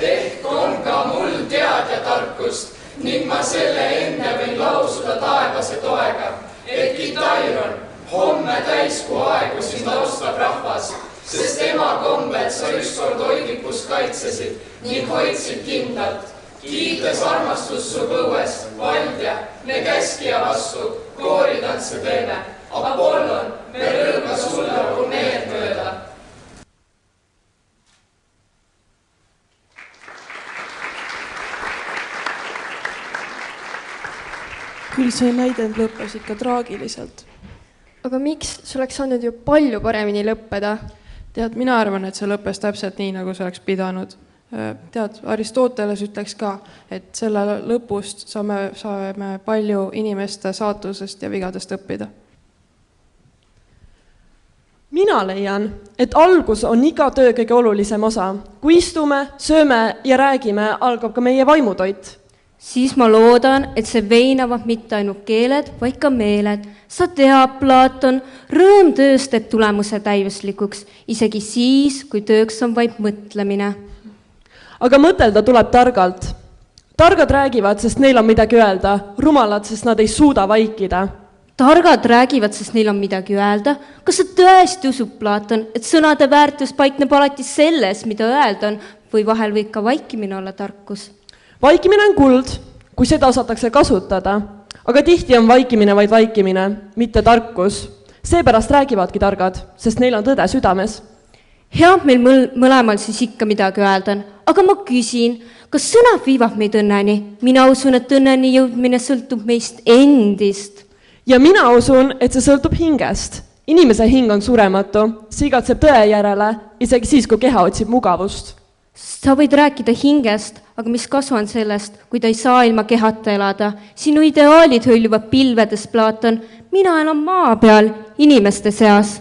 Ehk on ka mul teadja tarkust ning ma selle enne võin lausuda taevase toega, et Kitairon homme täiskuu aegu sind austab rahvas, sest ema kombel sa ükskord Oidipust kaitsesid ning hoidsid kindlalt. Kiites armastus su põues, valdja, me käskija vastu, kooritantse teeme. Apollon, me rõõga sulle nagu meelt mööda. Küll see näidend lõppes ikka traagiliselt. Aga miks? See oleks saanud ju palju paremini lõppeda. Tead, mina arvan, et see lõppes täpselt nii, nagu see oleks pidanud. Tead, Aristoteles ütleks ka, et selle lõpust saame palju inimeste saatusest ja vigadest õppida. Mina leian, et algus on iga töö kõige olulisem osa. Kui istume, sööme ja räägime, algab ka meie vaimutoit. Siis ma loodan, et see veinavad mitte ainult keeled, vaid ka meeled. Sa teab, Platon, rõõm töös teeb tulemuse täiuslikuks, isegi siis, kui tööks on vaid mõtlemine. Aga mõtelda tuleb targalt. Targad räägivad, sest neil on midagi öelda, rumalad, sest nad ei suuda vaikida. Targad räägivad, sest neil on midagi öelda. Kas sa tõesti usub, Platon, et sõnade väärtus paikneb alati selles, mida öelda on, või vahel võib ka vaikimine olla tarkus? Vaikimine on kuld, kui seda osatakse kasutada. aga tihti on vaikimine vaid vaikimine, mitte tarkus. Seepärast räägivadki targad, sest neil on tõde südames. Head meil mõlemal siis ikka midagi öelda on, aga ma küsin, kas sõnad viivad meid õnneni? Mina usun, et õnneni jõudmine sõltub meist endist. Ja mina usun, et see sõltub hingest. Inimese hing on surematu, see igatseb tõe järele, isegi siis, kui keha otsib mugavust. Sa võid rääkida hingest, aga mis kasu on sellest, kui ta ei saa ilma kehata elada? Sinu ideaalid hõljuvad pilvedes, Platon. Mina elan maa peal, inimeste seas.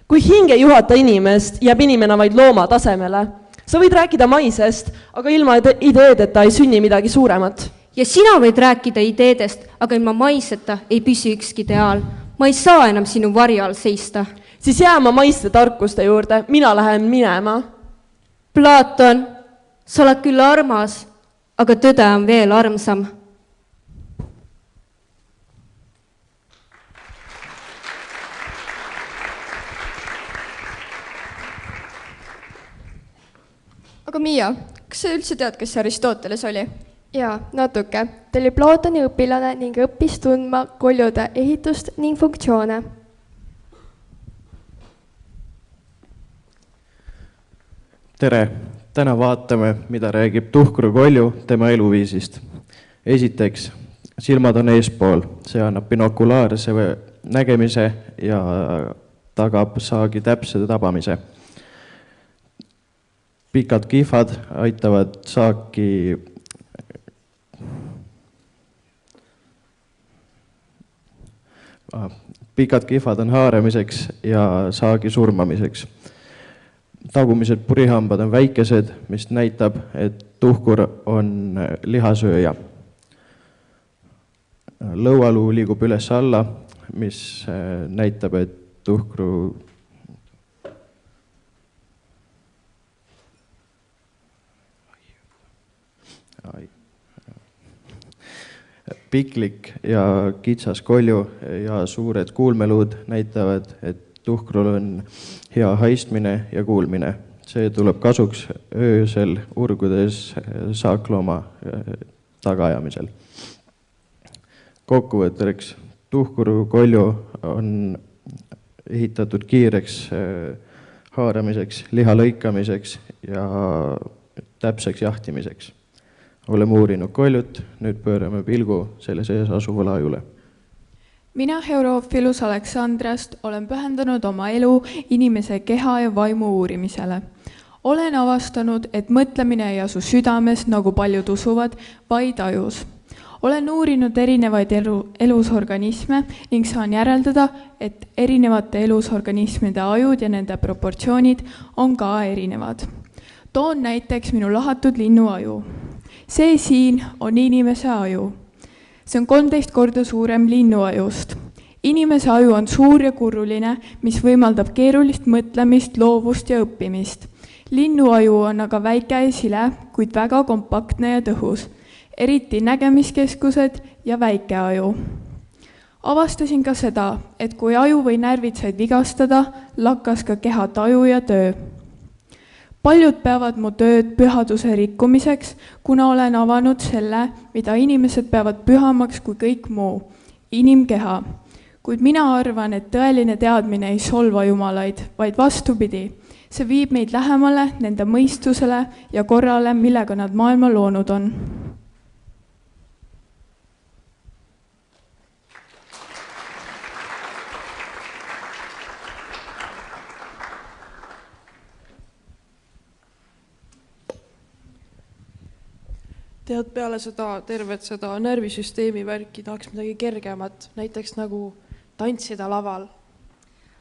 Kui hing ei juhata inimest, jääb inimene vaid looma tasemele. Sa võid rääkida maisest, aga ilma ideedeta ei sünni midagi suuremat. Ja sina võid rääkida ideedest, aga ilma maiseta ei püsi ükski ideaal. Ma ei saa enam sinu varju all seista. Siis jääma maiste tarkuste juurde, mina lähen minema. Platon, sa oled küll armas, aga tõde on veel armsam. Aga Miia, kas sa üldse tead, kes Aristoteles oli? Jaa, natuke. Ta oli Platoni õpilane ning õppis tundma koljude ehitust ning funktsioone. Tere! Täna vaatame, mida räägib Tuhkru kolju tema eluviisist. Esiteks, silmad on eespool. See annab binokulaarse nägemise ja tagab saagi täpse tabamise. Pikad kihvad aitavad saaki Pikad kihvad on haaramiseks ja saagi surmamiseks. Tagumised purihambad on väikesed, mis näitab, et tuhkur on lihasööja. Lõualuu liigub üles alla, mis näitab, et tuhkru piklik ja kitsas kolju ja suured kuulmeluud näitavad, et tuhkrul on hea haistmine ja kuulmine. See tuleb kasuks öösel urgudes saaklooma tagaajamisel. Kokkuvõtteks, tuhkru kolju on ehitatud kiireks haaramiseks, liha lõikamiseks ja täpseks jahtimiseks. Oleme uurinud koljut, nüüd pöörame pilgu selle sees asuva laajule. Mina Eurofilus Aleksandrast olen pühendanud oma elu inimese keha ja vaimu uurimisele. Olen avastanud, et mõtlemine ei asu südames, nagu paljud usuvad, vaid ajus. Olen uurinud erinevaid elusorganisme ning saan järeldada, et erinevate elusorganismide ajud ja nende proportsioonid on ka erinevad. Toon näiteks minu lahatud linnu aju. See siin on inimese aju. See on 13 korda suurem linnuajust. Inimese aju on suur ja kurruline, mis võimaldab keerulist mõtlemist, loovust ja õppimist. Linnuaju on aga väike ja sile, kuid väga kompaktne ja tõhus, eriti nägemiskeskused ja väike aju. Avastasin ka seda, et kui aju või närvid said vigastada, lakkas ka keha taju ja töö. Paljud peavad mu tööd pühaduse rikkumiseks, kuna olen avanud selle, mida inimesed peavad pühamaks kui kõik muu, inimkeha. Kuid mina arvan, et tõeline teadmine ei solva jumalaid, vaid vastupidi. See viib meid lähemale nende mõistusele ja korrale, millega nad maailma loonud on. Tead, peale tervet seda närvisüsteemi värki tahaks midagi kergemat, näiteks nagu tantsida laval.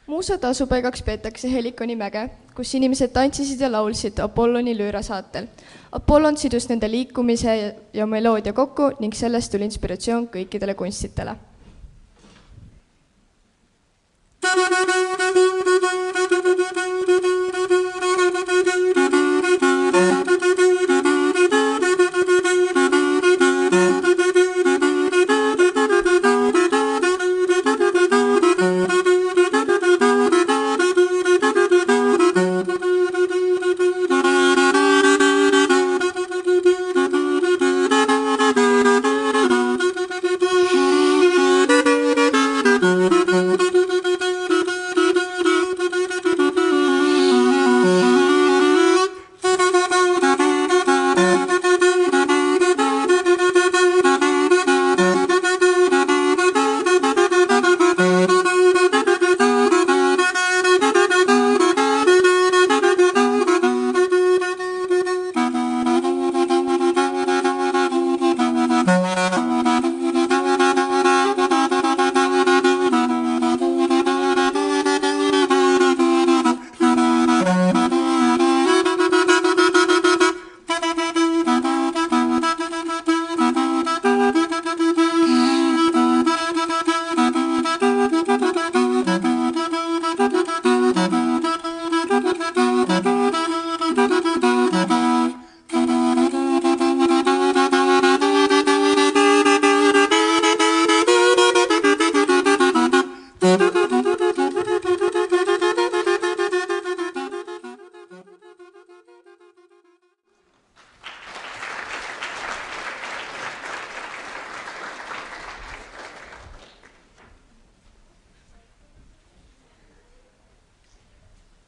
Muusade asupaigaks peetakse Helikoni mäge, kus inimesed tantsisid ja laulsid Apolloni lüürasaatel. Apollon sidus nende liikumise ja meloodia kokku ning sellest tuli inspiratsioon kõikidele kunstitele.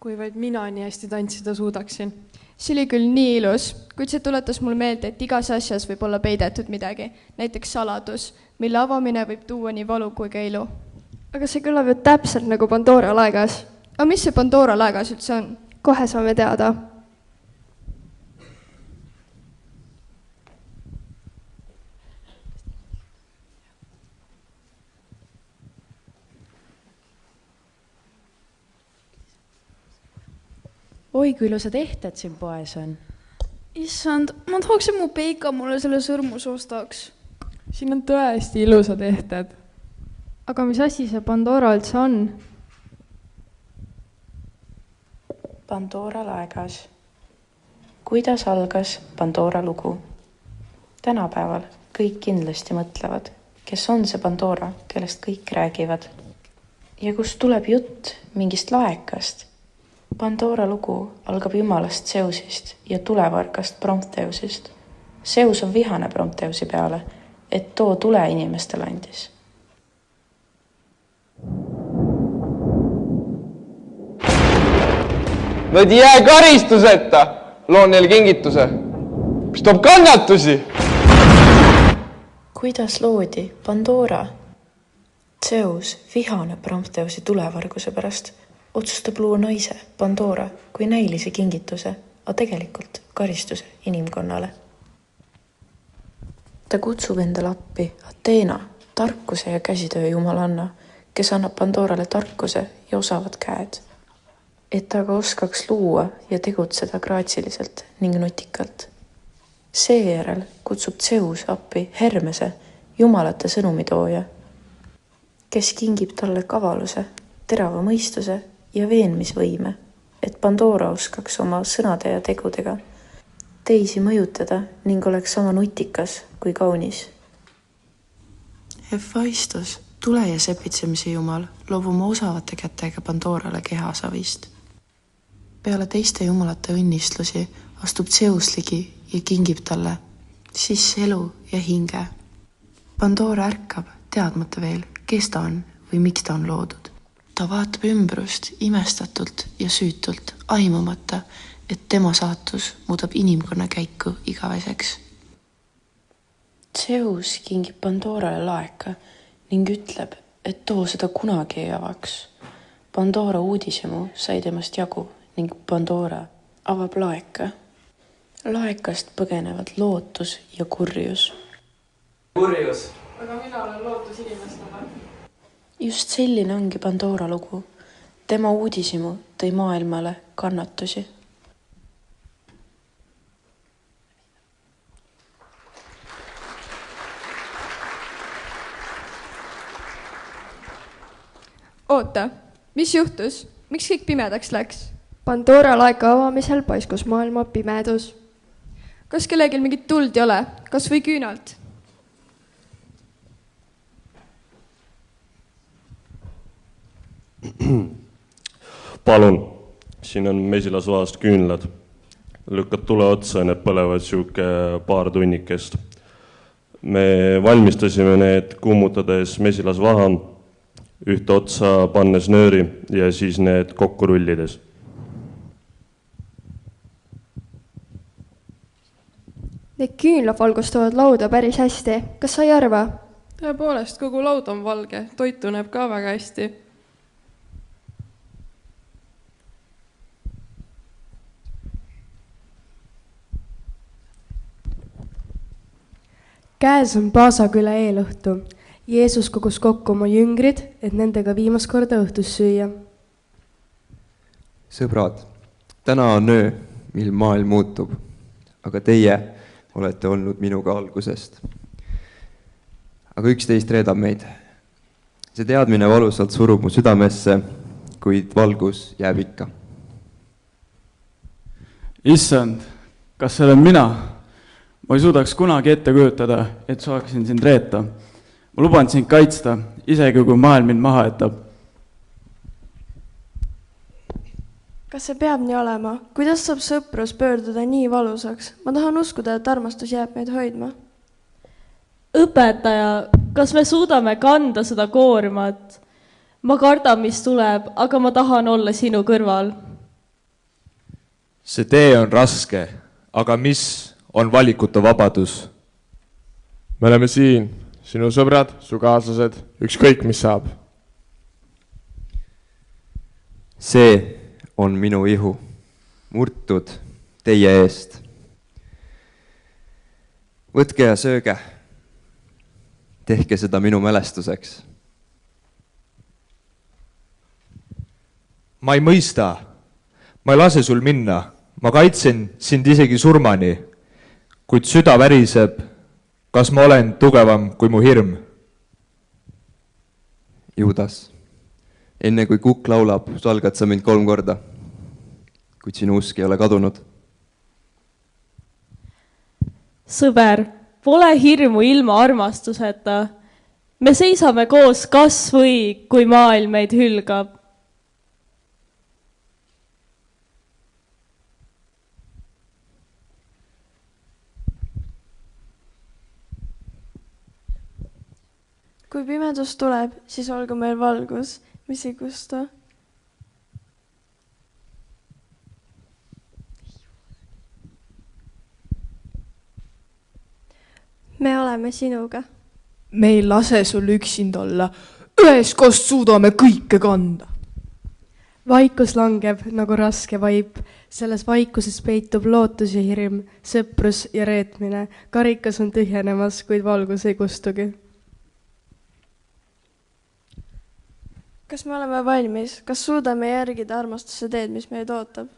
kui vaid mina nii hästi tantsida suudaksin. See oli küll nii ilus, kuid see tuletas mul meelde, et igas asjas võib olla peidetud midagi, näiteks saladus, mille avamine võib tuua nii valu kui ka ilu. Aga see kõlab ju täpselt nagu Pandora laegas. Aga mis see Pandora laegas üldse on? Kohe saame teada. Oi, kui ilusad ehted siin poes on. Issand, ma tahaks, et mu Peika mulle selle sõrmus ostaks. Siin on tõesti ilusad ehted. Aga mis asi see Pandora üldse on? Pandora laegas. Kuidas algas Pandora lugu? Tänapäeval kõik kindlasti mõtlevad, kes on see Pandora, kellest kõik räägivad. Ja kust tuleb jutt mingist laekast? Pandora lugu algab jumalast Zeusist ja tulevargast Prometheusist. Zeus on vihane Prometheusi peale, et too tule inimestele andis. Nad ei jää karistuseta. Loon neile kingituse, mis toob kannatusi. Kuidas loodi Pandora? Zeus, vihane Prometheusi tulevarguse pärast, otsustab luua naise, Pandora, kui näilise kingituse, aga tegelikult karistuse inimkonnale. Ta kutsub endale appi Ateena, tarkuse ja käsitöö jumalanna, kes annab Pandorale tarkuse ja osavad käed, et ta aga oskaks luua ja tegutseda graatsiliselt ning nutikalt. Seejärel kutsub Zeus appi Hermese, jumalate sõnumitooja, kes kingib talle kavaluse, terava mõistuse ja veenmisvõime, et Pandora oskaks oma sõnade ja tegudega teisi mõjutada ning oleks sama nutikas kui kaunis. Hephaistos, tule ja sepitsemise jumal, loob oma osavate kätega Pandorale kehasavist. Peale teiste jumalate õnnistlusi astub Zeus ligi ja kingib talle sisse elu ja hinge. Pandora ärkab, teadmata veel, kes ta on või miks ta on loodud. Ta vaatab ümbrust imestatult ja süütult, aimamata, et tema saatus muudab inimkonna käiku igaveseks. Zeus kingib Pandorale laeka ning ütleb, et too seda kunagi ei avaks. Pandora uudishimu sai temast jagu ning Pandora avab laeka. Laekast põgenevad lootus ja kurjus. Kurjus. Aga mina olen lootus inimestele. Just selline ongi Pandora lugu. Tema uudishimu tõi maailmale kannatusi. Oota, mis juhtus? Miks kõik pimedaks läks? Pandora laeka avamisel paiskus maailma pimedus. Kas kellegil mingit tuld ei ole? Kas või küünalt? Palun, siin on mesilasvaast küünlad. Lükkad tule otsa, need põlevad siuke paar tunnikest. Me valmistasime need kummutades mesilasvaha, ühte otsa pannes nööri ja siis need kokku rullides. Need küünlad valgustavad lauda päris hästi. Kas sa ei arva? Tõepoolest, kogu laud on valge. Toit tunneb ka väga hästi. Käes on Paasaküla eelõhtu. Jeesus kogus kokku oma jüngrid, et nendega viimast korda õhtus süüa. Sõbrad, täna on öö, mil maailm muutub, aga teie olete olnud minuga algusest. Aga üksteist reedab meid. See teadmine valusalt surub mu südamesse, kuid valgus jääb ikka. Issand, kas see olen mina? Ma ei suudaks kunagi ette kujutada, et saaksin sind reeta. Ma luban sind kaitsta, isegi kui maailm mind maha jätab. Kas see peab nii olema? Kuidas saab sõprus pöörduda nii valusaks? Ma tahan uskuda, et armastus jääb meid hoidma. Õpetaja, kas me suudame kanda seda koormat? Ma kardan, mis tuleb, aga ma tahan olla sinu kõrval. see tee on raske, aga mis on valikute vabadus? me oleme siin, sinu sõbrad, su kaaslased, ükskõik mis saab. see on minu ihu, murtud teie eest. Võtke ja sööge. Tehke seda minu mälestuseks. Ma ei mõista. Ma ei lase sul minna. Ma kaitsen sind isegi surmani. Kuid süda väriseb. Kas ma olen tugevam kui mu hirm? Juudas, enne kui kukk laulab, salgad sa mind 3 korda. Kuid sinu usk ei ole kadunud. Sõber, pole hirmu ilma armastuseta. Me seisame koos kas või, kui maailm meid hülgab. Kui pimedus tuleb, siis olgu meil valgus, mis ei kustu. Me oleme sinuga. Me ei lase sul üksinda olla. Üheskoos suudame kõike kanda. Vaikus langeb nagu raske vaip. Selles vaikuses peitub lootus ja hirm, sõprus ja reetmine. Karikas on tühjenemas, kuid valgus ei kustugi. Kas me oleme valmis? Kas suudame järgida armastuse teed, mis meid ootab?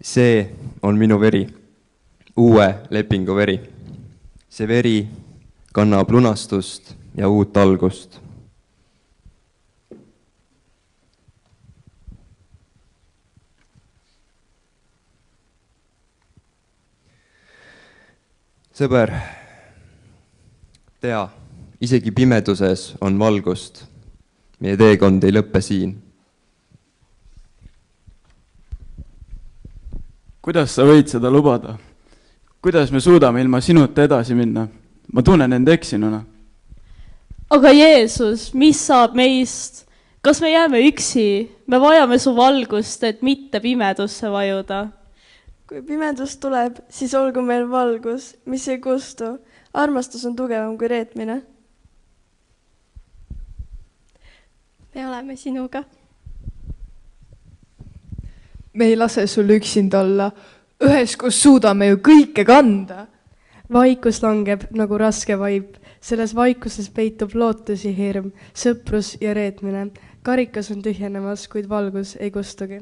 See on minu veri, uue lepingu veri. See veri kannab lunastust ja uut algust. Sõber, tea, isegi pimeduses on valgust. Meie teekond ei lõppe siin. Kuidas sa võid seda lubada? Kuidas me suudame ilma sinuta edasi minna? Ma tunnen end eksinuna. Aga Jeesus, mis saab meist? Kas me jääme üksi? Me vajame su valgust, et mitte pimedusse vajuda. Kui pimedus tuleb, siis olgu meil valgus, mis ei kustu. Armastus on tugevam kui reetmine. Me oleme sinuga. Me ei lase sul üksinda olla. Üheskoos suudame ju kõike kanda. Vaikus langeb nagu raske vaip. Selles vaikuses peitub lootus ja hirm, sõprus ja reetmine. Karikas on tühjenemas, kuid valgus ei kustugi.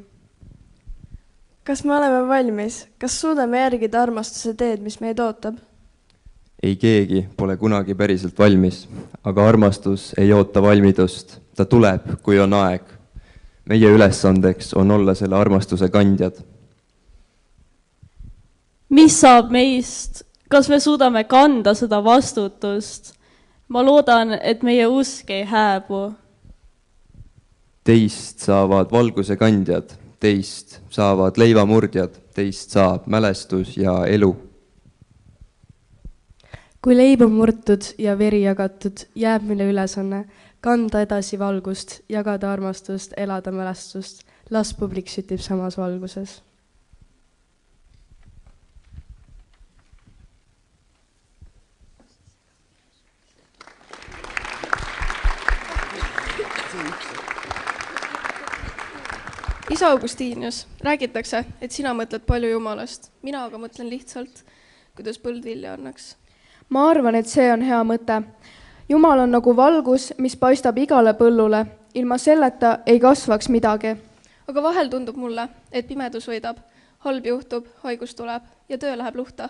Kas me oleme valmis? Kas suudame järgida armastuse teed, mis meid ootab? Ei keegi pole kunagi päriselt valmis, aga armastus ei oota valmidust. Ta tuleb, kui on aeg. Meie ülesandeks on olla selle armastuse kandjad. Mis saab meist? Kas me suudame kanda seda vastutust? Ma loodan, et meie usk ei hääbu. Teist saavad valguse kandjad. Teist saavad leivamurdjad, teist saab mälestus ja elu. Kui leib on murtud ja veri jagatud, jääb meile ülesanne kanda edasi valgust, jagada armastust, elada mälestust. Las publik sütib samas valguses. Isa Augustinius, räägitakse, et sina mõtled palju Jumalast. Mina aga mõtlen lihtsalt, kuidas põld vilja annaks. Ma arvan, et see on hea mõte. Jumal on nagu valgus, mis paistab igale põllule. Ilma selleta ei kasvaks midagi. Aga vahel tundub mulle, et pimedus võidab. Halb juhtub, haigus tuleb ja töö läheb luhta.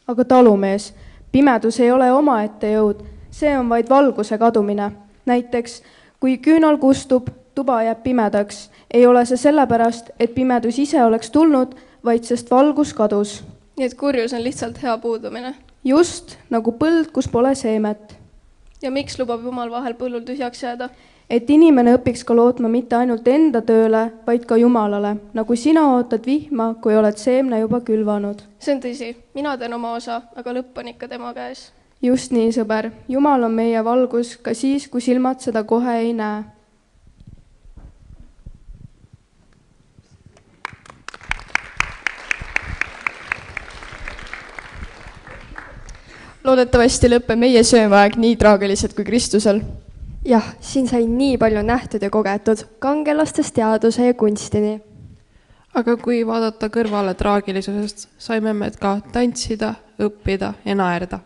Aga talumees, pimedus ei ole omaette jõud. See on vaid valguse kadumine. Näiteks, kui küünal kustub, tuba jääb pimedaks. Ei ole see sellepärast, et pimedus ise oleks tulnud, vaid sest valgus kadus. Nii et kurjus on lihtsalt hea puudumine. Just nagu põld, kus pole seemet. Ja miks lubab Jumal vahel põllul tühjaks jääda? et inimene õpiks ka lootma mitte ainult enda tööle, vaid ka Jumalale, nagu sina ootad vihma, kui oled seemne juba külvanud. see on tõsi, mina teen oma osa, aga lõpp on ikka tema käes. Just nii, sõber, Jumal on meie valgus ka siis, kui silmad seda kohe ei näe. Loodetavasti lõpeb meie söömaaeg nii traagiliselt kui Kristusel. Jah, siin sai nii palju nähtud ja kogetud, kangelastest teaduse ja kunstini. Aga kui vaadata kõrvale traagilisusest, saime me ka tantsida, õppida ja naerda.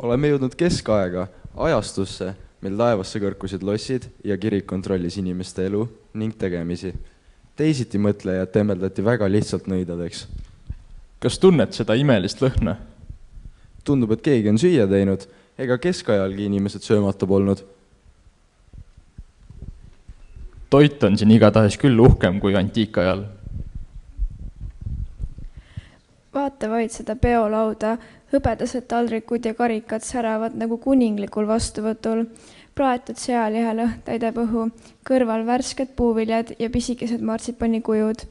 Oleme jõudnud keskaega, ajastusse, mil taevasse kõrkusid lossid ja kirik kontrollis inimeste elu ning tegemisi. Teisiti mõtlejad temmeldati väga lihtsalt nõidadeks. Kas tunned seda imelist lõhna? Tundub, et keegi on süüa teinud, ega keskajalgi inimesed söömata polnud. Toit on siin igatahes küll uhkem kui antiikajal. Vaata vaid seda peolauda, hõbedased taldrikud ja karikad säravad nagu kuninglikul vastuvõtul. Praetud sealihelõht täidab õhu, kõrval värsked puuviljad ja pisikesed martsipanikujud.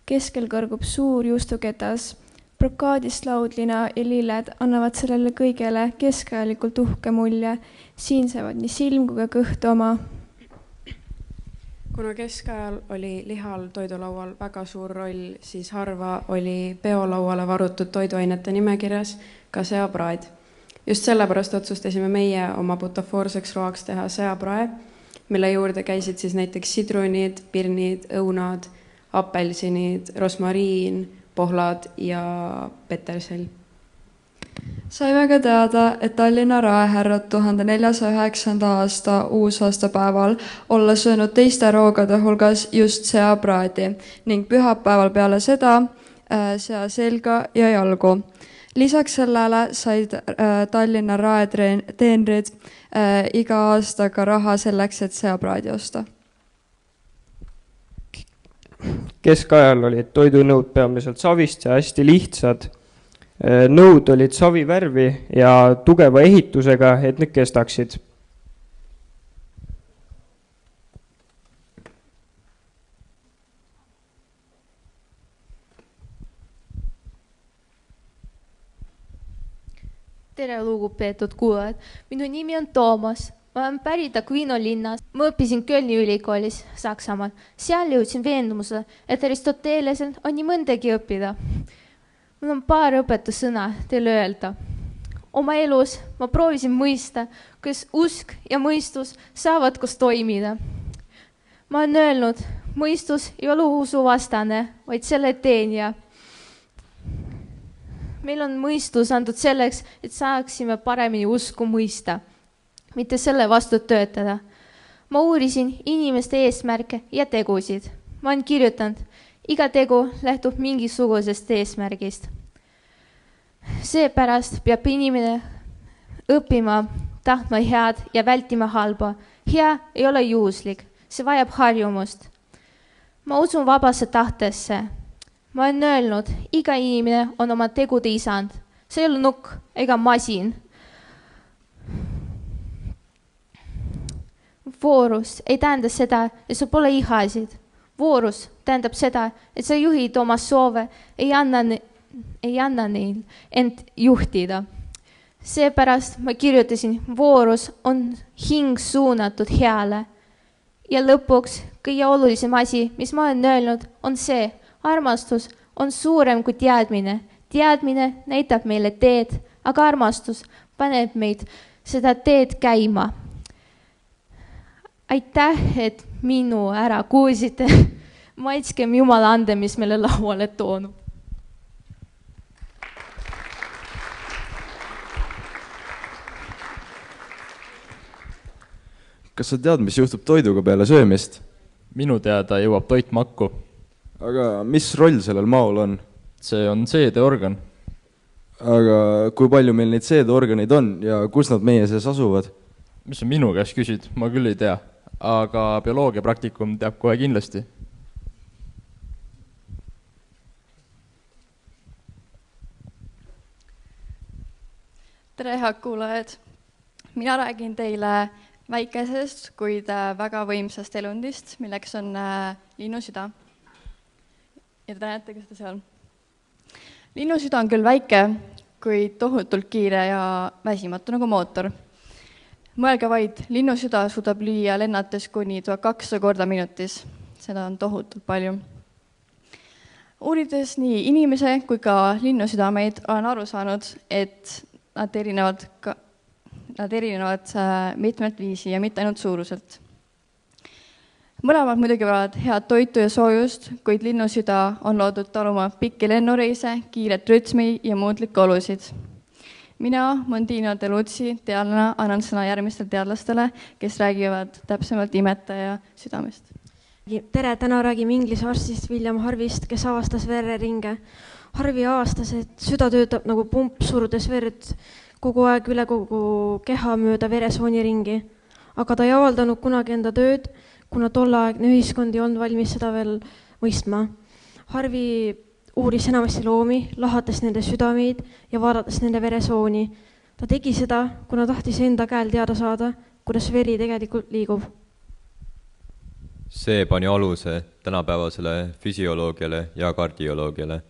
Keskel kõrgub suur juustuketas. Brokaadist laudlina ja lilled annavad sellele kõigele keskajalikult uhke mulje. Siin saavad nii silm kui ka kõht oma. Kuna keskajal oli lihal toidulaual väga suur roll, siis harva oli peolauale varutud toiduainete nimekirjas ka seapraed. Just sellepärast otsustasime meie oma butafoorseks roaks teha seaprae, mille juurde käisid siis näiteks sidrunid, pirnid, õunad, apelsinid, rosmariin, pohlad ja petersell. Saime ka teada, et Tallinna raehärrad 1409. aasta uusaastapäeval olla söönud teiste roogade hulgas just seapraadi ning pühapäeval peale seda sea selga ja jalgu. Lisaks sellele said Tallinna raeteenrid iga aasta ka raha selleks, et seapraadi osta. Keskajal olid toidunõud peamiselt savist ja hästi lihtsad. Nõud olid savivärvi ja tugeva ehitusega, et need kestaksid. Tere, lugupeetud kuulajad. Minu nimi on Toomas. Ma olen pärit Aquino linnas. Ma õppisin Kölni ülikoolis Saksamaal. Seal jõudsin veendumusele, et Aristotelesel on nii mõndagi õppida. Mul on paar õpetussõna teile öelda. Oma elus ma proovisin mõista, kuidas usk ja mõistus saavad koos toimida. Ma olen öelnud, mõistus ei ole usuvastane, vaid selle teenija. Meil on mõistus antud selleks, et saaksime paremini usku mõista, mitte selle vastu töötada. Ma uurisin inimeste eesmärke ja tegusid. Ma olen kirjutanud, iga tegu lähtub mingisugusest eesmärgist. Seepärast peab inimene õppima, tahtma head ja vältima halba. Hea ei ole juhuslik, see vajab harjumust. Ma usun vabasse tahtesse. Ma olen öelnud, iga inimene on oma tegude isand. See ei ole nukk ega masin. Voorus ei tähenda seda, et sul pole ihasid. Voorus tähendab seda, et sa juhid oma soove, ei anna neil end juhtida. Seepärast ma kirjutasin, voorus on hing suunatud heale. Ja lõpuks kõige olulisem asi, mis ma olen öelnud, on see, armastus on suurem kui teadmine. Teadmine näitab meile teed, aga armastus paneb meid seda teed käima. Aitäh, et minu ära kuulsite. Maitskem Jumala ande, mis meile lauale toonud. Kas sa tead, mis juhtub toiduga peale söömist? Minu teada jõuab toit makku. Aga mis roll sellel maol on? See on seedeorgan. Aga kui palju meil neid seedeorganeid on ja kus nad meie sees asuvad? Mis sa minu käest küsid? Ma küll ei tea. aga bioloogia praktikum teab kohe kindlasti. Tere, head kuulajad! Mina räägin teile väikesest, kuid väga võimsast elundist, milleks on linnusüda. Ja te näete, kas ta seal. Linnusüda on küll väike, kuid tohutult kiire ja väsimatu nagu mootor. Mõelge vaid, linnusüda suudab lüüa lennates kuni 1200 korda minutis. Seda on tohutult palju. Uurides nii inimese kui ka linnusüdameid olen aru saanud, et nad erinevad mitmelt viisi ja mitte ainult suuruselt. Mõlemad muidugi võivad head toitu ja soojust, kuid linnusüda on loodud taluma pikki lennureise, kiiret rütmi ja muudlikke olusid. Mina, Mondino Deluzzi, teadlana annan sõna järgmistele teadlastele, kes räägivad täpsemalt imetaja südamest. Tere, täna räägime inglise arstist William Harveyst, kes avastas vereringe. Harvey avastas, et süda töötab nagu pump, surudes verd kogu aeg üle kogu keha mööda veresooni ringi. Aga ta ei avaldanud kunagi enda tööd, kuna tolleaegne ühiskond ei olnud valmis seda veel mõistma. Harvey uuris enamasti loomi, lahates nende südameid ja vaadates nende veresooni. Ta tegi seda, kuna tahtis enda käel teada saada, kuidas veri tegelikult liigub. See pani aluse tänapäevasele füsioloogiale ja kardioloogiale.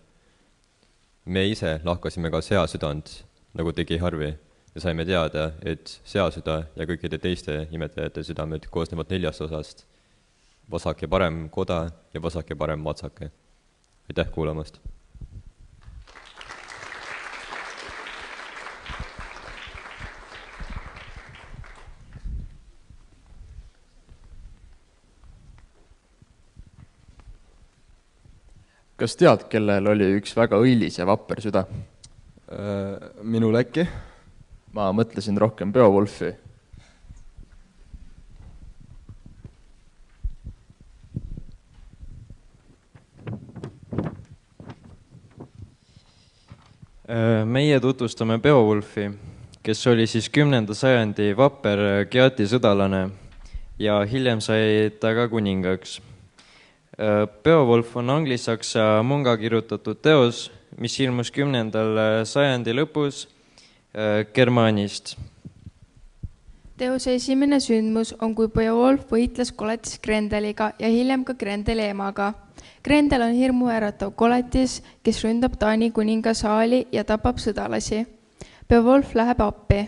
Me ise lahkasime ka seasüdant, nagu tegi Harvey, ja saime teada, et seasüda ja kõikide teiste imetajate südamed koosnevad 4 osast. Vasak ja parem koda ja vasak ja parem matsake. Aitäh kuulamast! Kas tead, kellel oli üks väga õilis ja vapper süda? Minul äkki? Ma mõtlesin rohkem Beowulfi. Meie tutvustame Beowulfi, kes oli siis 10. sajandi vapper Geati sõdalane ja hiljem sai ta ka kuningaks. Beowulf on anglisaksa munga kirjutatud teos, mis ilmus 10. sajandi lõpus Germaanist. Teose esimene sündmus on, kui Beowulf võitles koletis Grendeliga ja hiljem ka Grendeli emaga. Grendel on hirmuäratav koletis, kes ründab Taani kuninga saali ja tapab sõdalasi. Beowulf läheb appi.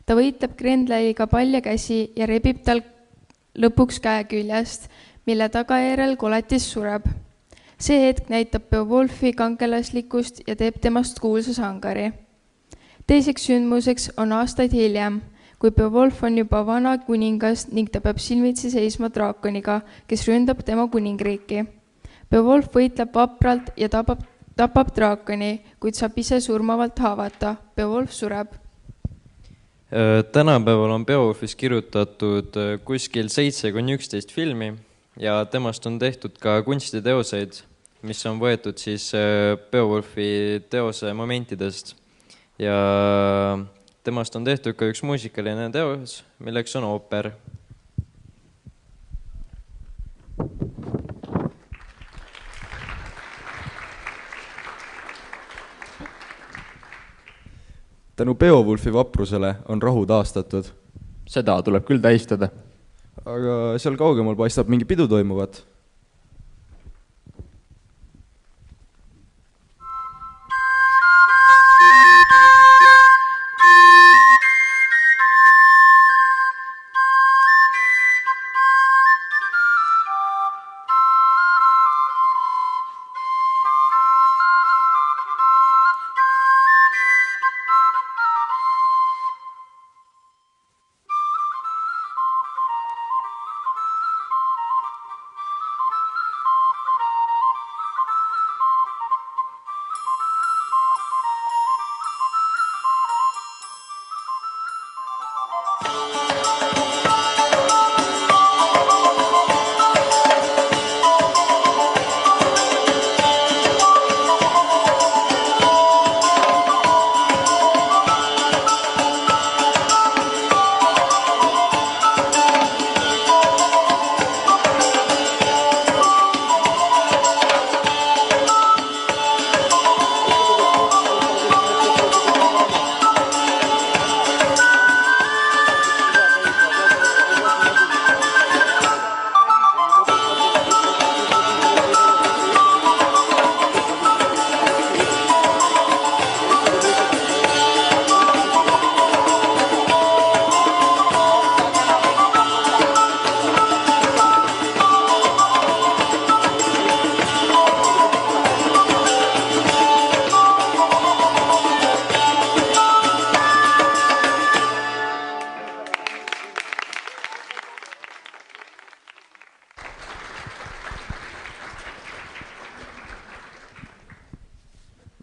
Ta võitleb Grendeliga palja käsi ja rebib tal lõpuks käe küljest, mille tagajärjel koletis sureb. See hetk näitab Beowulfi kangelaslikkust ja teeb temast kuulsa sangari. Teiseks sündmuseks on aastaid hiljem, kui Beowulf on juba vana kuningas ning ta peab silmitsi seisma draakoniga, kes ründab tema kuningriiki. Beowulf võitleb vapralt ja tapab draakoni, kuid saab ise surmavalt haavata. Beowulf sureb. Tänapäeval on Beowulfis kirjutatud kuskil 7-11 filmi ja temast on tehtud ka kunstiteoseid, mis on võetud siis Beowulfi teose momentidest. Ja temast on tehtud ka üks muusikaline teos, milleks on ooper. Tänu Beowulfi vaprusele on rahu taastatud. Seda tuleb küll tähistada. Aga seal kaugemal paistab mingi pidu toimuvat.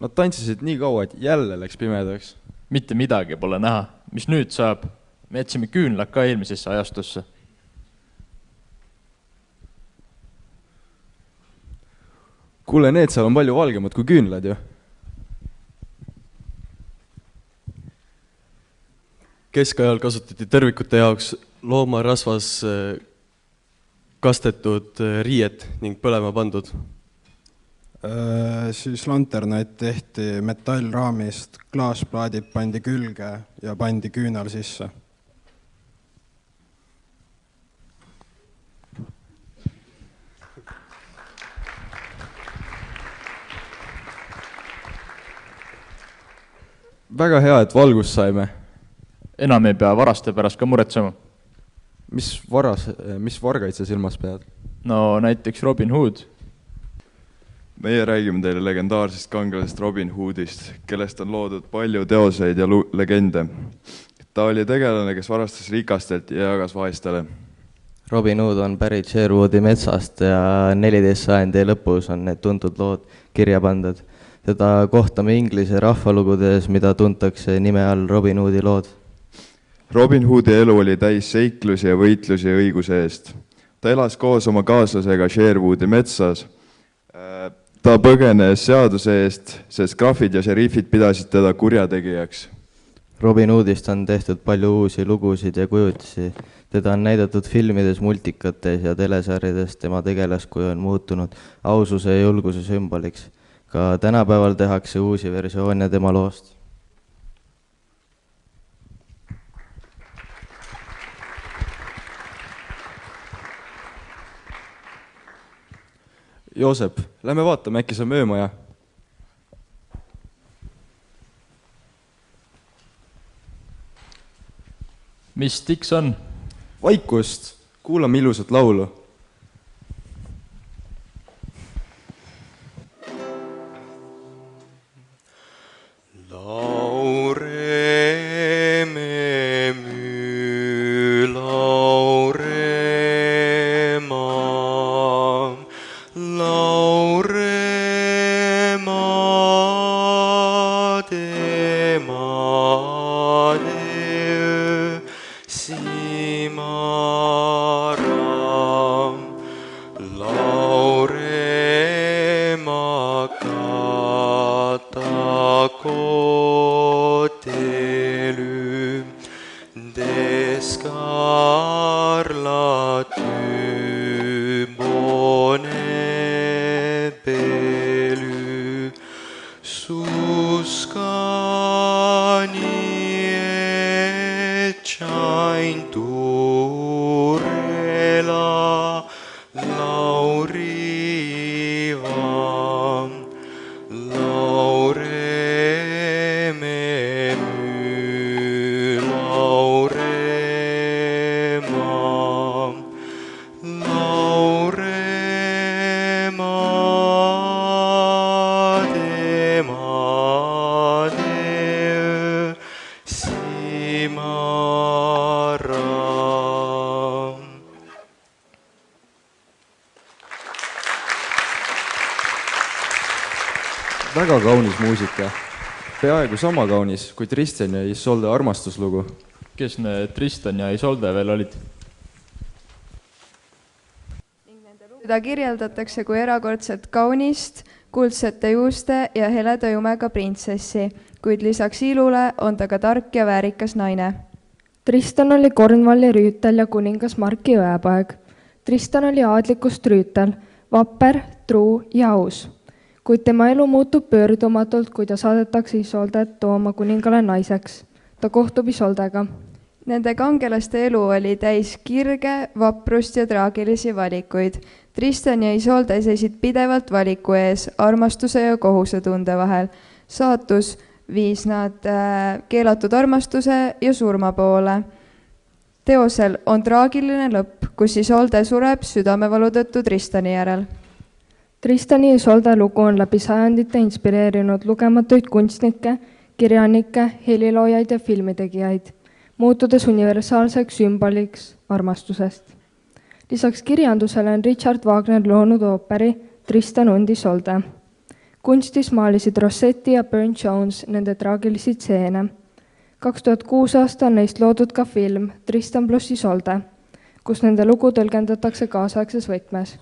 Nad tantsisid nii kaua, et jälle läks pimedaks. Mitte midagi pole näha. Mis nüüd saab? Me jätsime küünlad ka eelmisesse ajastusse. Kuule, need seal on palju valgemad kui küünlad ju. Keskajal kasutati tervikute jaoks loomarasvas kastetud riiet ning põlema pandud. Siis lanternaid tehti metallraamist, klaasplaadid pandi külge ja pandi küünal sisse. Väga hea, et valgust saime. Enam ei pea varaste pärast ka muretsema. Mis vargaid sa silmas pead? No näiteks Robin Hood. Meie räägime teile legendaarsest kangelasest Robin Hoodist, kellest on loodud palju teoseid ja legende. Ta oli tegelane, kes varastas rikastelt ja jagas vaestele. Robin Hood on pärit Sherwoodi metsast ja 14. sajandi lõpus on need tuntud lood kirja pandud. Teda kohtame Inglise rahvalugudes, mida tuntakse nime all Robin Hoodi lood. Robin Hoodi elu oli täis seiklusi ja võitlusi õiguse eest. Ta elas koos oma kaaslasega Sherwoodi metsas. Ta põgenes seaduse eest, sest graafid ja šerifid pidasid teda kurjategijaks. Robin Hoodist on tehtud palju uusi lugusid ja kujutisi. Teda on näidatud filmides, multikates ja telesarjades. Tema tegelaskuju on muutunud aususe ja julguse sümboliks. Ka tänapäeval tehakse uusi versioone tema loost. Joosep, lähme vaatame, äkki saame öömaja. Mis tiks on? Vaikust, kuulame ilusat laulu. Väga kaunis muusika. Peaaegu sama kaunis kui Tristan ja Isolde armastuslugu. Kes need Tristan ja Isolde veel olid? Seda kirjeldatakse kui erakordselt kaunist, kuldsete juuste ja heleda jumega printsessi, kuid lisaks ilule on ta ka tark ja väärikas naine. Tristan oli Cornwalli rüütel ja kuningas Marki õepoeg. Tristan oli aadlikust rüütel, vapper, truu ja aus. Kuid tema elu muutub pöördumatult, kui ta saadetakse Isoldet tooma kuningale naiseks. Ta kohtub Isoldega. Nende kangelaste elu oli täis kirge, vaprust ja traagilisi valikuid. Tristan ja Isolde seisid pidevalt valiku ees armastuse ja kohusetunde vahel. Saatus viis nad keelatud armastuse ja surma poole. Teosel on traagiline lõpp, kus Isolde sureb südamevalu tõttu Tristani järel. Tristani ja Isolde lugu on läbi sajandite inspireerinud lugematuid kunstnikke, kirjanikke, heliloojaid ja filmitegijaid, muutudes universaalseks sümboliks armastusest. Lisaks kirjandusele on Richard Wagner loonud ooperi Tristan und Isolde. kunstis maalisid Rossetti ja Burne-Jones nende traagilisi stseene. 2006 aastal neist loodud ka film Tristan pluss Isolde, kus nende lugu tõlgendatakse kaasaegses võtmes.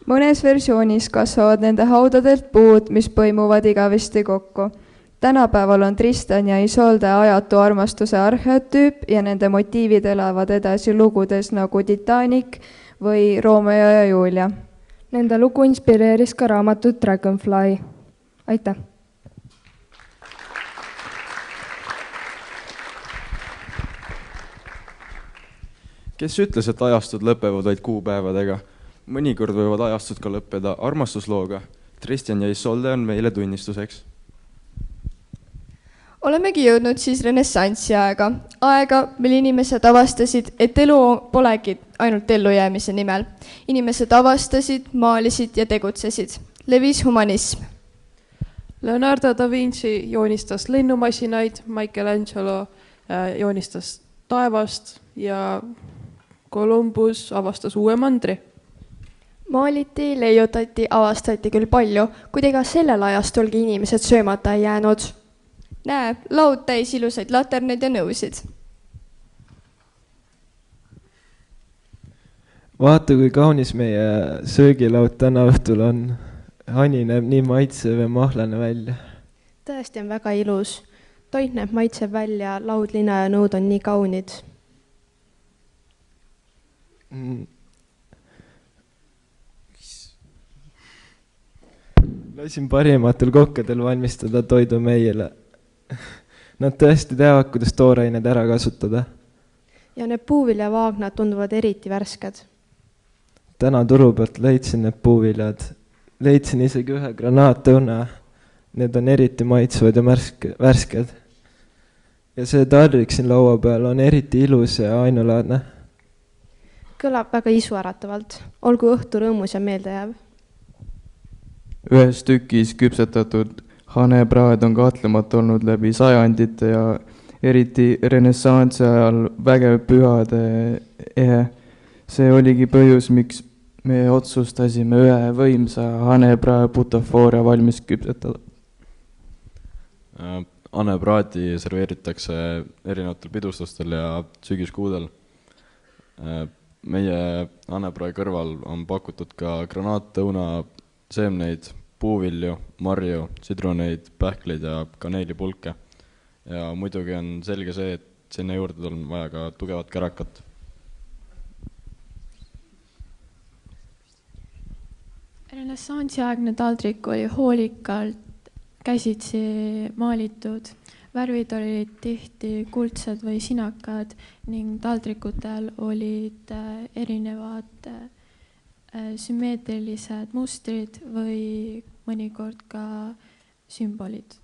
Mõnes versioonis kasvavad nende haudadelt puud, mis põimuvad igavesti kokku. Tänapäeval on Tristan ja Isolde ajatu armastuse arheotüüp ja nende motiivid elavad edasi lugudes nagu Titanic või Romeo ja Julia. Nende lugu inspireeris ka raamatut Dragonfly. Aitäh! Kes ütles, et ajastud lõpevad vaid kuupäevadega? Mõnikord võivad ajastud ka lõppeda armastuslooga. Tristan ja Isolde on meile tunnistuseks. Olemegi jõudnud siis renessansi aega. Aega, mil inimesed avastasid, et elu polegi ainult ellujäämise nimel. Inimesed avastasid, maalisid ja tegutsesid. Levis humanism. Leonardo da Vinci joonistas lennumasinaid, Michelangelo joonistas taevast ja Columbus avastas uue mandri. Maaliti, leiutati, avastati küll palju, kuid ega sellel ajastulgi inimesed söömata ei jäänud. Näe, laud täis ilusaid laterneid ja nõusid. Vaata, kui kaunis meie söögilaud täna õhtul on. Hani näeb nii maitsev ja mahlane välja. Tõesti on väga ilus. Toit näeb maitsev välja, laud, lina ja nõud on nii kaunid. Lasin parimatel kokkadel valmistada toidu meile. Nad tõesti teavad, kuidas toorained ära kasutada. Ja need puuviljavaagnad tunduvad eriti värsked. Täna turu pealt leidsin need puuviljad. Leidsin isegi ühe granaatõuna. Need on eriti maitsevad ja värsked. Ja see taldrik siin laua peal on eriti ilus ja ainulaadne. Kõlab väga isuäratavalt. Olgu õhtu rõõmus ja meeldejääv. Ühes tükis küpsetatud hanepraed on kahtlemata olnud läbi sajandite ja eriti renessansi ajal vägev pühade ehe. See oligi põhjus, miks me otsustasime ühe võimsa haneprae butafooria valmis küpsetada. Hanepraadi serveeritakse erinevatel pidustustel ja sügiskuudel. Meie haneprae kõrval on pakutud ka granaattõuna seemneid, puuvilju, marju, sidruneid, pähkleid ja kaneelipulke. Ja muidugi on selge see, et sinna juurde on vaja ka tugevat kärakat. Renessansiaegne taldrik oli hoolikalt käsitsi maalitud. Värvid olid tihti kuldsed või sinakad ning taldrikutel olid erinevad sümmeetrilised mustrid või mõnikord ka sümbolid.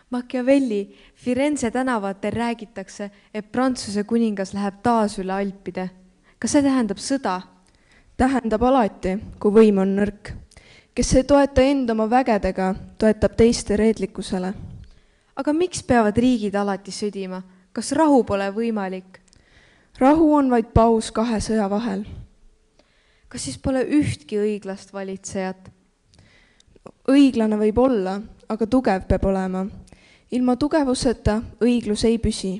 Machiavelli Firenze tänavatel räägitakse, et Prantsuse kuningas läheb taas üle Alpide. Kas see tähendab sõda? Tähendab alati, kui võim on nõrk. Kes ei toeta end oma vägedega, toetab teiste reedlikkusele. Aga miks peavad riigid alati sõdima? Kas rahu pole võimalik? Rahu on vaid paus kahe sõja vahel. Kas siis pole ühtki õiglast valitsejat? Õiglane võib olla, aga tugev peab olema. Ilma tugevuseta õiglus ei püsi.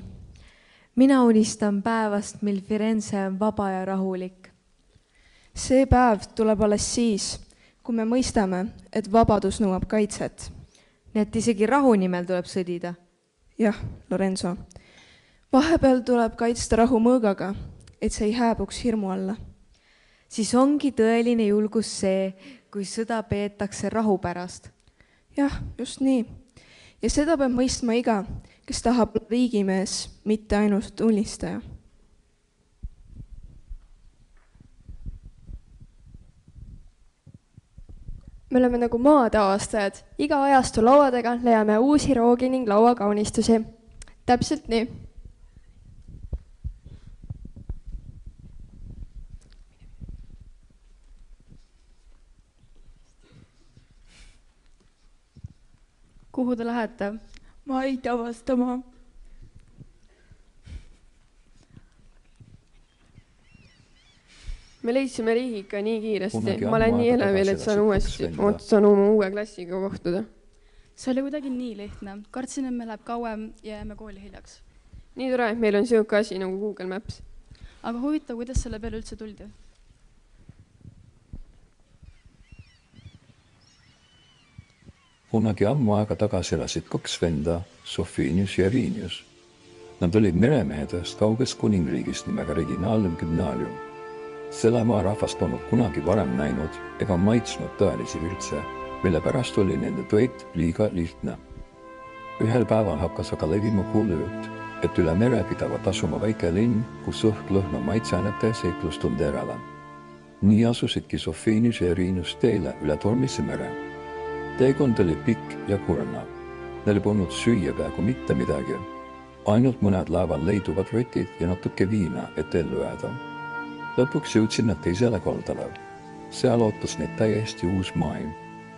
Mina unistan päevast, mil Firenze on vaba ja rahulik. See päev tuleb alles siis, kui me mõistame, et vabadus nõuab kaitset. Nii et isegi rahu nimel tuleb sõdida? Jah, Lorenzo. Vahepeal tuleb kaitsta rahu mõõgaga, et see ei hääbuks hirmu alla. Siis ongi tõeline julgus see, kui sõda peetakse rahu pärast. Jah, just nii. Ja seda peab mõistma iga, kes tahab riigimees, mitte ainult unistaja. Me oleme nagu maataavastajad. Iga ajastu lauadega leiame uusi roogi ning lauakaunistusi. Täpselt nii. Kuhu te lähete? Maid avastama. me leidsime riigi ikka nii kiiresti. Kunagi Ma olen ammu nii aega elevil, et tagasi saan elasid uuesti, kaks venda. saan oma uue klassiga kohtuda. see oli kuidagi nii lihtne. Kartsin, et me läheb kauem ja jääme kooli hiljaks. Nii tore, et meil on siuke asi nagu Google Maps. Aga huvitav, kuidas selle peale üldse tuldi? Kunagi ammu aega tagasi elasid kaks venda, Sofiinius ja Riinius. Nad olid meremehed ühest kaugest kuningriigist nimega Regionaalne Gymnaalium. Selle maa rahvast polnud kunagi varem näinud ega maitsnud tõelisi virtse, mille pärast oli nende toit liiga lihtne. Ühel päeval hakkas aga levima kuulujutt, et üle mere pidavat asuma väike linn, kus õhk lõhnab maitseainete seiklustunde järele. Nii asusidki Sofiinius ja Riinius teele üle tormise mere. Teekond oli pikk ja kurnav. Neil polnud süüa peaaegu mitte midagi. Ainult mõned laeval leiduvad rotid ja natuke viina, et ellu jääda. Lõpuks jõudsid nad teisele kaldale. Seal ootas neid täiesti uus maailm.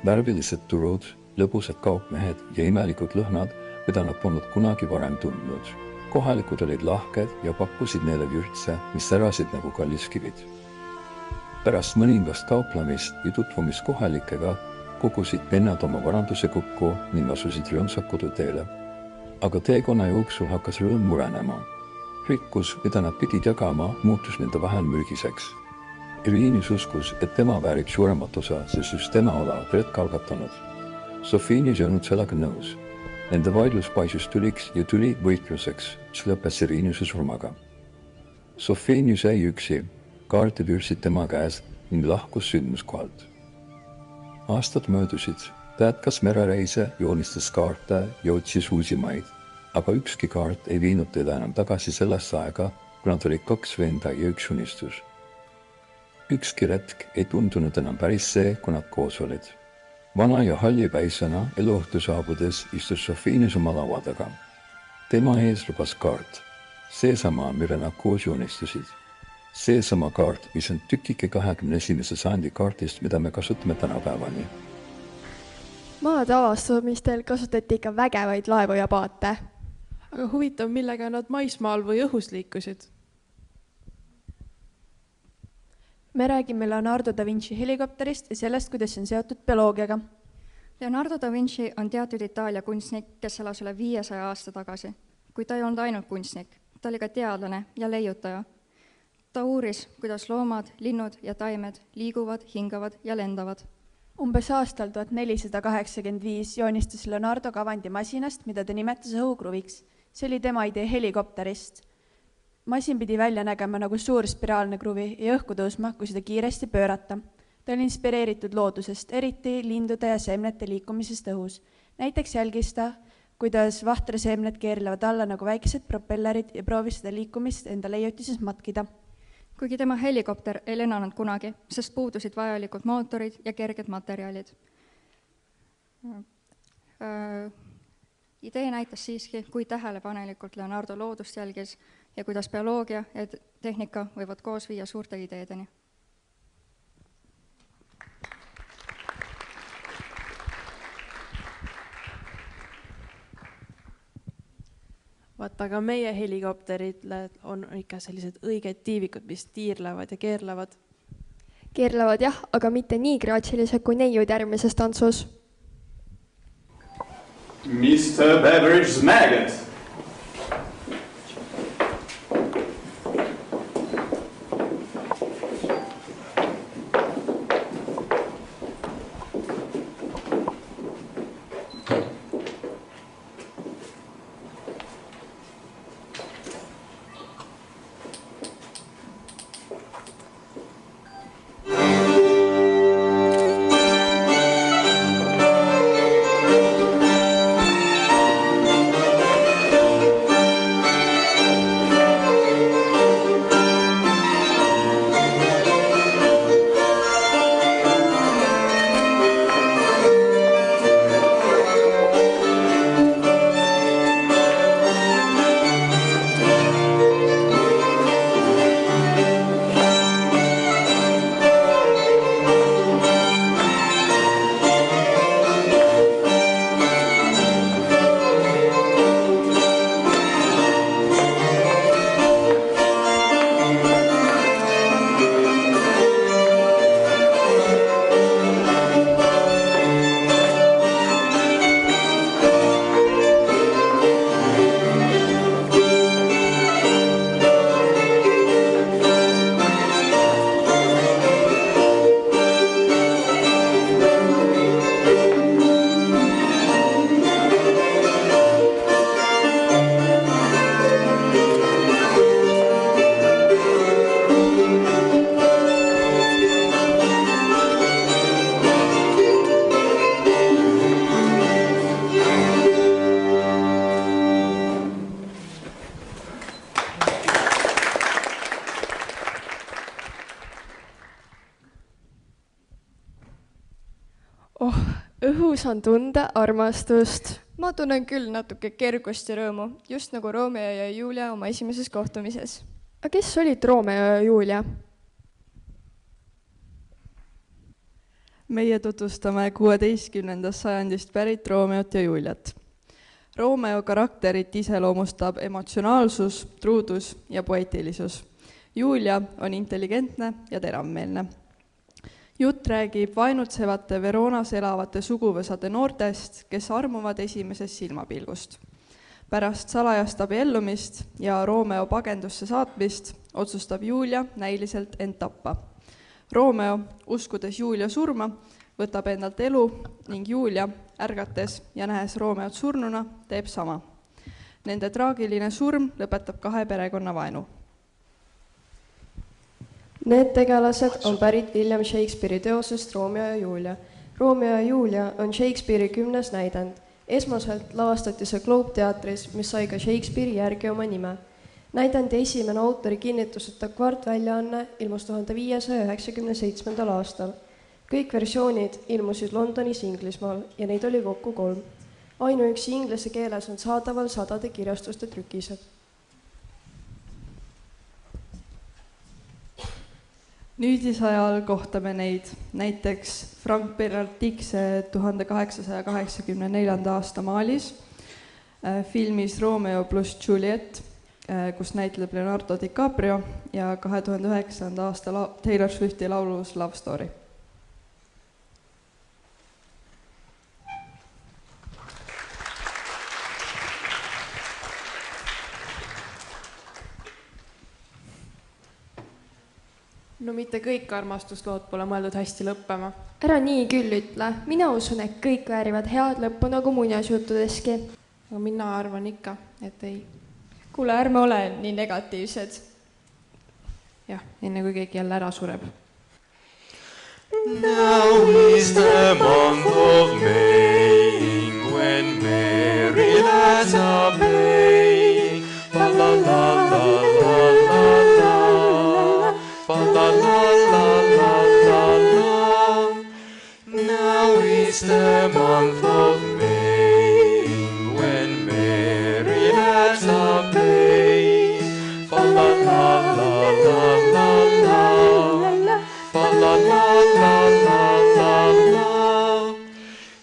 Värvilised turud, lõbusad kaupmehed ja imelikud lõhnad, mida nad polnud kunagi varem tundnud. Kohalikud olid lahked ja pakkusid neile vürtse, mis särasid nagu kalliskivid. Pärast mõningast kauplemist ja tutvumist kohalikega kogusid vennad oma varanduse kokku ning asusid rõõmsalt koduteele. Aga teekonna jooksul hakkas rõõm murenema. Rikkus, mida nad pidid jagama, muutus nende vahel mürgiseks. Riinius uskus, et tema väärib suuremat osa, sest just tema olevat retk algatanud. Sofiinius ei olnud sellega nõus. Nende vaidlus paisus tuliks ja tuli võitluseks, mis lõppes Riiniuse surmaga. Sofiinius jäi üksi, kaartid ürsid tema käes ning lahkus sündmuskohalt. Aastad möödusid, ta jätkas merereise, joonistas kaarte ja otsis uusi maid, aga ükski kaart ei viinud teda enam tagasi sellesse aega, kui nad olid kaks venda ja üks unistus. Ükski retk ei tundunud enam päris see, kui nad koos olid. Vana ja hallipäisena eluõhtu saabudes istus Sofiinius oma laua taga. Tema ees lubas kaart, seesama, mille nad koos joonistasid. Seesama kaart, mis on tükike 21. sajandi kaardist, mida me kasutame tänapäevani. Maade avastamistel kasutati ikka vägevaid laevu ja paate. Aga huvitav, millega nad maismaal või õhus liikusid? Me räägime Leonardo da Vinci helikopterist ja sellest, kuidas see on seotud bioloogiaga. Leonardo da Vinci on teatud Itaalia kunstnik, kes elas üle 500 aasta tagasi. Kuid ta ei olnud ainult kunstnik, ta oli ka teadlane ja leiutaja. Ta uuris, kuidas loomad, linnud ja taimed liiguvad, hingavad ja lendavad. Umbes aastal 1485 joonistas Leonardo kavandi masinast, mida ta nimetas õhukruviks. See oli tema idee helikopterist. Masin pidi välja nägema nagu suur spiraalne kruvi ja õhku tõusma, kui seda kiiresti pöörata. Ta oli inspireeritud loodusest, eriti lindude ja seemnete liikumisest õhus. Näiteks jälgis ta, kuidas vahtraseemned keerlevad alla nagu väikesed propellerid ja proovis seda liikumist enda leiutises matkida. Kuigi tema helikopter ei lennanud kunagi, sest puudusid vajalikud mootorid ja kerged materjalid. Idee näitas siiski, kui tähelepanelikult Leonardo loodust jälgis ja kuidas bioloogia ja tehnika võivad koos viia suurte ideedeni. Vaata, aga meie helikopterid on ikka sellised õiged tiivikud, mis tiirlevad ja keerlevad. Keerlevad jah, aga mitte nii graatsilised kui neiud järgmises tantsus. Mr. Beveridge's Maggot. saan tunda armastust. Ma tunnen küll natuke kergust ja rõõmu, just nagu Romeo ja Julia oma esimeses kohtumises. Aga kes olid Romeo ja Julia? Meie tutvustame 16. sajandist pärit Romeot ja Juliat. Romeo karakterit iseloomustab emotsionaalsus, truudus ja poeetilisus. Julia on intelligentne ja teravmeelne. Jutt räägib vaenutsevate Veronas elavate suguvõsade noortest, kes armuvad esimesest silmapilgust. Pärast salajast abiellumist ja Romeo pagendusse saatmist otsustab Julia näiliselt end tappa. Romeo, uskudes Julia surma, võtab endalt elu ning Julia, ärgates ja nähes Romeot surnuna, teeb sama. Nende traagiline surm lõpetab 2 perekonna vaenu. Need tegelased on pärit William Shakespeare'i teosest Romeo ja Julia. Romeo ja Julia on Shakespeare'i 10. näidend. Esmaselt lavastati see Globe teatris, mis sai ka Shakespeare'i järgi oma nime. Näidendi esimene autori kinnituseta kvartväljaanne ilmus 1597. aastal. Kõik versioonid ilmusid Londonis Inglismaal ja neid oli kokku 3. Ainuüksi inglise keeles on saadaval 100 kirjastuste trükised. Nüüdisajal kohtame neid, näiteks Frank Bernard Dixe 1884. aasta maalis, filmis Romeo pluss Juliet, kus näitleb Leonardo DiCaprio ja 2009. aasta Taylor Swifti laulus Love Story. No mitte kõik armastuslood pole mõeldud hästi lõppema. Ära nii küll ütle. Mina usun, et kõik väärivad head lõppu nagu muinasjuttudeski. Aga mina arvan ikka, et ei. Kuule, ärme ole nii negatiivsed. Jah, enne kui keegi jälle ära sureb. Now is the month of May, when merry lads are playing. La la la la la la la, la la la la la la. Now is the month of May, when merry lads are playing. La la la la la la, la la la la la.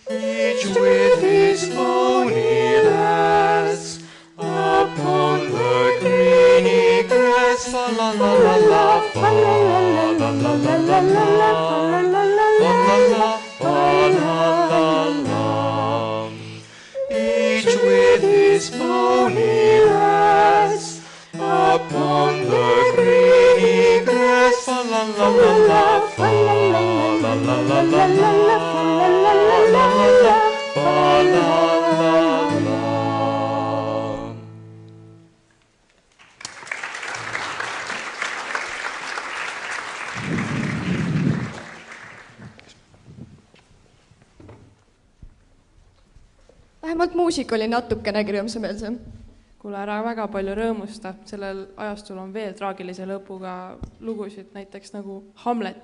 Each with his pony lass upon the greeny grass. Fa la la la la, fa la la la la la la, fa la la fa la la la. Each with his pony lass upon the greeny grass. Fa la la la la, fa la la la la la la, fa la la la. Vähemalt muusika oli natukenegi rõõmsameelsem. Kuule, ära väga palju rõõmusta. Sellel ajastul on veel traagilise lõpuga lugusid, näiteks nagu Hamlet.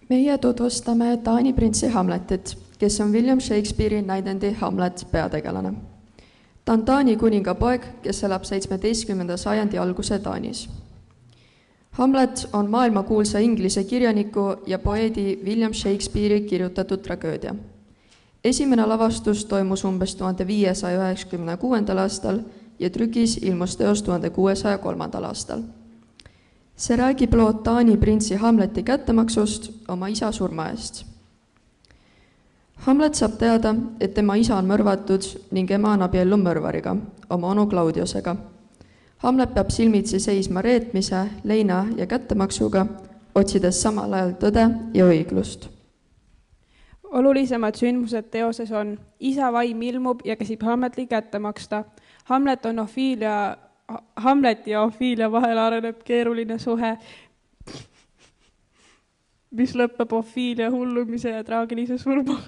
Meie tutvustame Taani printsi Hamletit, kes on William Shakespeare'i näidendi Hamlet peategelane. Ta on Taani kuninga poeg, kes elab 17. sajandi alguse Taanis. Hamlet on maailmakuulsa inglise kirjaniku ja poeedi William Shakespeare'i kirjutatud tragöödia. Esimene lavastus toimus umbes 1596. aastal ja trükis ilmus teos 1603. aastal. See räägib lood Taani printsi Hamleti kättemaksust oma isa surma eest. Hamlet saab teada, et tema isa on mõrvatud ning ema on abiellu mõrvariga, oma onu Claudiusega. Hamlet peab silmitsi seisma reetmise, leina ja kättemaksuga, otsides samal ajal tõde ja õiglust. Olulisemad sündmused teoses on: isa vaim ilmub ja käsib Hamleti kätte maksta. Hamlet ja Ophelia vahel areneb keeruline suhe, mis lõpeb Ophelia hullumise ja traagilise surmaga.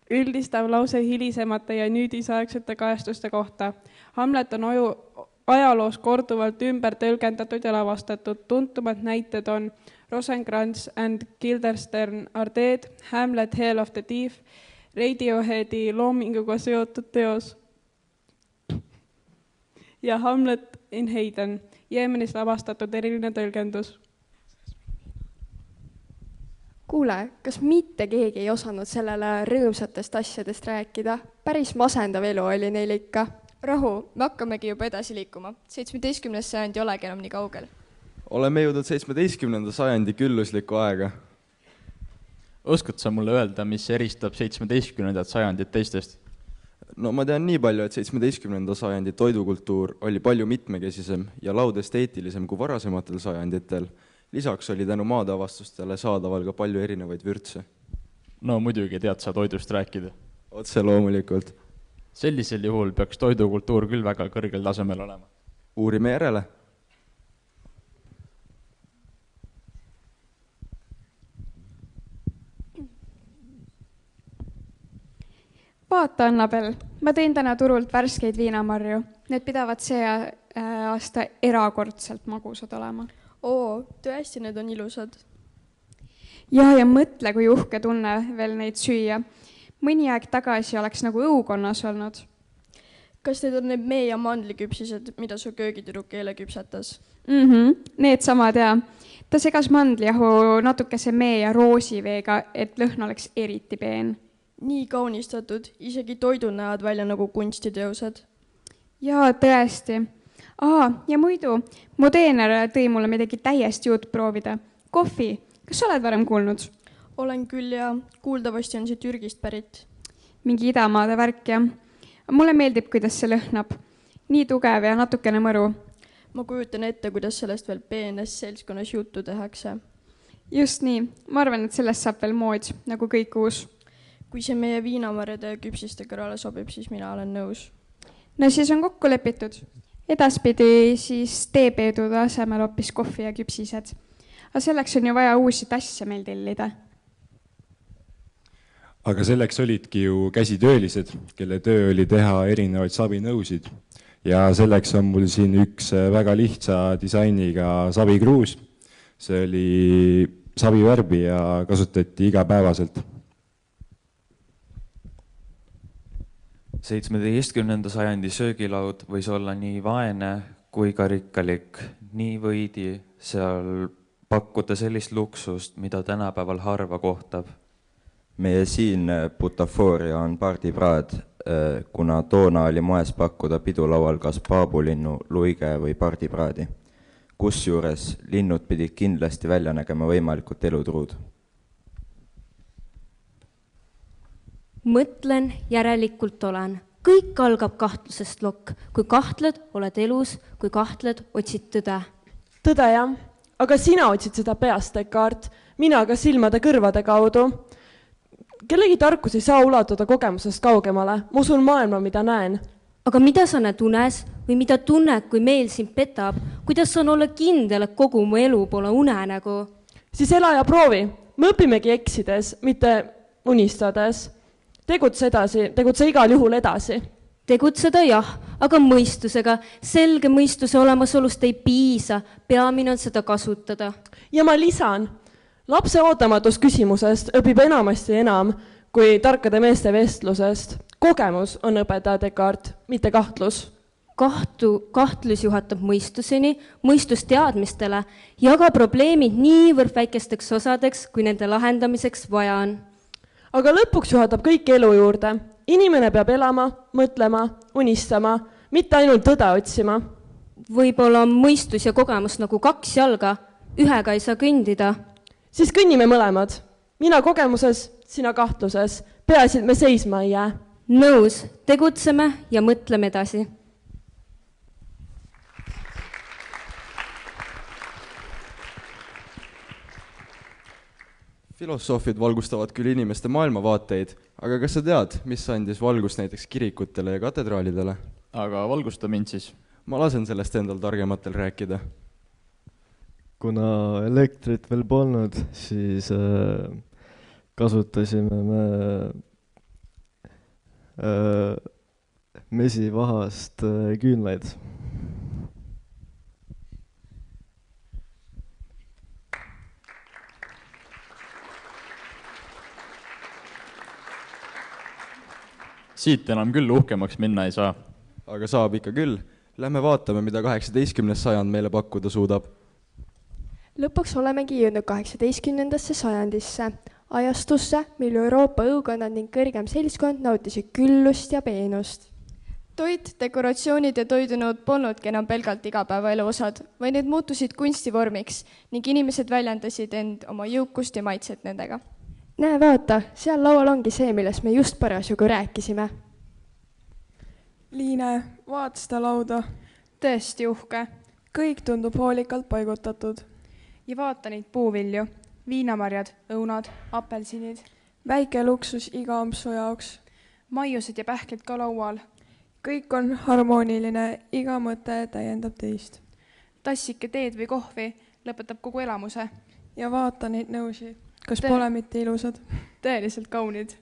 Üldistav lause hilisemate ja nüüdisaegsete kajastuste kohta. Hamlet on ajaloos korduvalt ümber tõlgendatud ja lavastatud. Tuntumad näited on Rosencrantz and Guildenstern are dead, Hamlet, Hell of the Thief, Radioheadi loominguga seotud teos. Ja Hamlet in Hayden, Jeemenis lavastatud eriline tõlgendus. Kuule, kas mitte keegi ei osanud sellele rõõmsatest asjadest rääkida? Päris masendav elu oli neil ikka. Rahu, me hakkamegi juba edasi liikuma. 17. sajand ei olegi enam nii kaugel. Oleme jõudnud 17. sajandi külluslikku aega. Oskad sa mulle öelda, mis eristab 17. sajandit teistest? No ma tean nii palju, et 17. sajandi toidukultuur oli palju mitmekesisem ja laud esteetilisem kui varasematel sajanditel. Lisaks oli tänu maadeavastustele saadaval ka palju erinevaid vürtse. No muidugi tead sa toidust rääkida. Otse loomulikult. Sellisel juhul peaks toidukultuur küll väga kõrgel tasemel olema. Uurime järele. Vaata, Annabel, ma tõin täna turult värskeid viinamarju. Need pidavad see aasta erakordselt magusad olema. Oo, tõesti, need on ilusad. Ja mõtle, kui uhke tunne veel neid süüa. Mõni aeg tagasi oleks nagu õukonnas olnud. Kas need on need mee- ja mandliküpsised, mida su köögitüdruk eile küpsetas? Need samad ja. Ta segas mandlijahu natukese mee- ja roosiveega, et lõhn oleks eriti peen. Nii kaunistatud, isegi toidud näevad välja nagu kunstiteosed. Jaa, tõesti. Ja muidu, mu teener tõi mulle midagi täiesti uut proovida. Kohvi, kas sa oled varem kuulnud? Olen küll ja kuuldavasti on see Türgist pärit. Mingi idamaade värk ja mulle meeldib, kuidas see lõhnab. Nii tugev ja natukene mõru. Ma kujutan ette, kuidas sellest veel peenes seltskonnas juttu tehakse. Just nii, ma arvan, et sellest saab veel mood, nagu kõik uus. Kui see meie viinamarjade ja küpsiste kõrvale sobib, siis mina olen nõus. No siis on kokku lepitud. Edaspidi siis teepeedude asemel hoopis kohvi ja küpsised. Aga selleks on ju vaja uusi tasse meil tellida. Aga selleks olidki ju käsitöölised, kelle töö oli teha erinevaid sabinõusid. Ja selleks on mul siin üks väga lihtsa disainiga sabikruus. See oli sabivärbi ja kasutati igapäevaselt. 17. sajandi söögilaud võis olla nii vaene kui ka rikkalik. Nii võidi seal pakkuda sellist luksust, mida tänapäeval harva kohtab. Meie siin butafooria on pardipraad, kuna toona oli moes pakkuda pidulaual kas paabulinnu, luige või pardipraadi. Kusjuures linnud pidid kindlasti välja nägema võimalikult elutruud. Mõtlen, järelikult olen. Kõik algab kahtlusest lokk. Kui kahtled, oled elus, kui kahtled, otsid tõde. Tõde jah, aga sina otsid seda peast, Descartes, mina ka silmade kõrvade kaudu. Kellegi tarkus ei saa ulatuda kogemusest kaugemale. Ma usun maailma, mida näen. Aga mida sa näed unes või mida tunned, kui meel sind petab? Kuidas on olla kindel, et kogu mu elu pole unenägu? Siis ela ja proovi. Me õpimegi eksides, mitte unistades. Tegutse edasi, tegutse igal juhul edasi. Tegutseda jah, aga mõistusega. Selge mõistuse olemasolust ei piisa. Peamine on seda kasutada. Ja ma lisan. Lapse ootamatus küsimusest õpib enamasti enam kui tarkade meeste vestlusest. Kogemus on õpetaja Descartes, mitte kahtlus. Kahtlus juhatab mõistuseni, mõistus teadmistele ja ka probleemid niivõrd väikesteks osadeks, kui nende lahendamiseks vaja on. Aga lõpuks juhatab kõik elu juurde. Inimene peab elama, mõtlema, unistama, mitte ainult tõde otsima. Võib-olla on mõistus ja kogemus nagu kaks jalga, ühega ei saa kõndida. Siis kõnnime mõlemad. Mina kogemuses, sina kahtluses. Peaasi, et me seisma ei jää. Nõus, tegutseme ja mõtleme edasi. Filosoofid valgustavad küll inimeste maailmavaateid, aga kas sa tead, mis andis valgust näiteks kirikutele ja katedraalidele? Aga valgusta mind siis. Ma lasen sellest endal targematel rääkida. Kuna elektrit veel polnud, siis kasutasime me mesivahast küünlaid. Siit enam küll uhkemaks minna ei saa. Aga saab ikka küll. Lähme vaatame, mida 18. sajand meile pakkuda suudab. Lõpuks olemegi jõudnud 18. sajandisse, ajastusse, mil Euroopa õukonnad ning kõrgem seltskond nautisid küllust ja peenust. Toit, dekoratsioonid ja toidunõud polnudki enam pelgalt igapäevaelu osad, vaid need muutusid kunstivormiks ning inimesed väljendasid end oma jõukust ja maitset nendega. Näe, vaata, seal laual ongi see, millest me just parasjagu rääkisime. Liine, vaata seda lauda. Tõesti uhke. Kõik tundub hoolikalt paigutatud. Ja vaata neid puuvilju. Viinamarjad, õunad, apelsinid. Väike luksus iga ampsu jaoks. Maiused ja pähklid ka laual. Kõik on harmooniline, iga mõte täiendab teist. Tassike teed või kohvi lõpetab kogu elamuse. Ja vaata neid nõusi, kas pole mitte ilusad? Tõeliselt kaunid.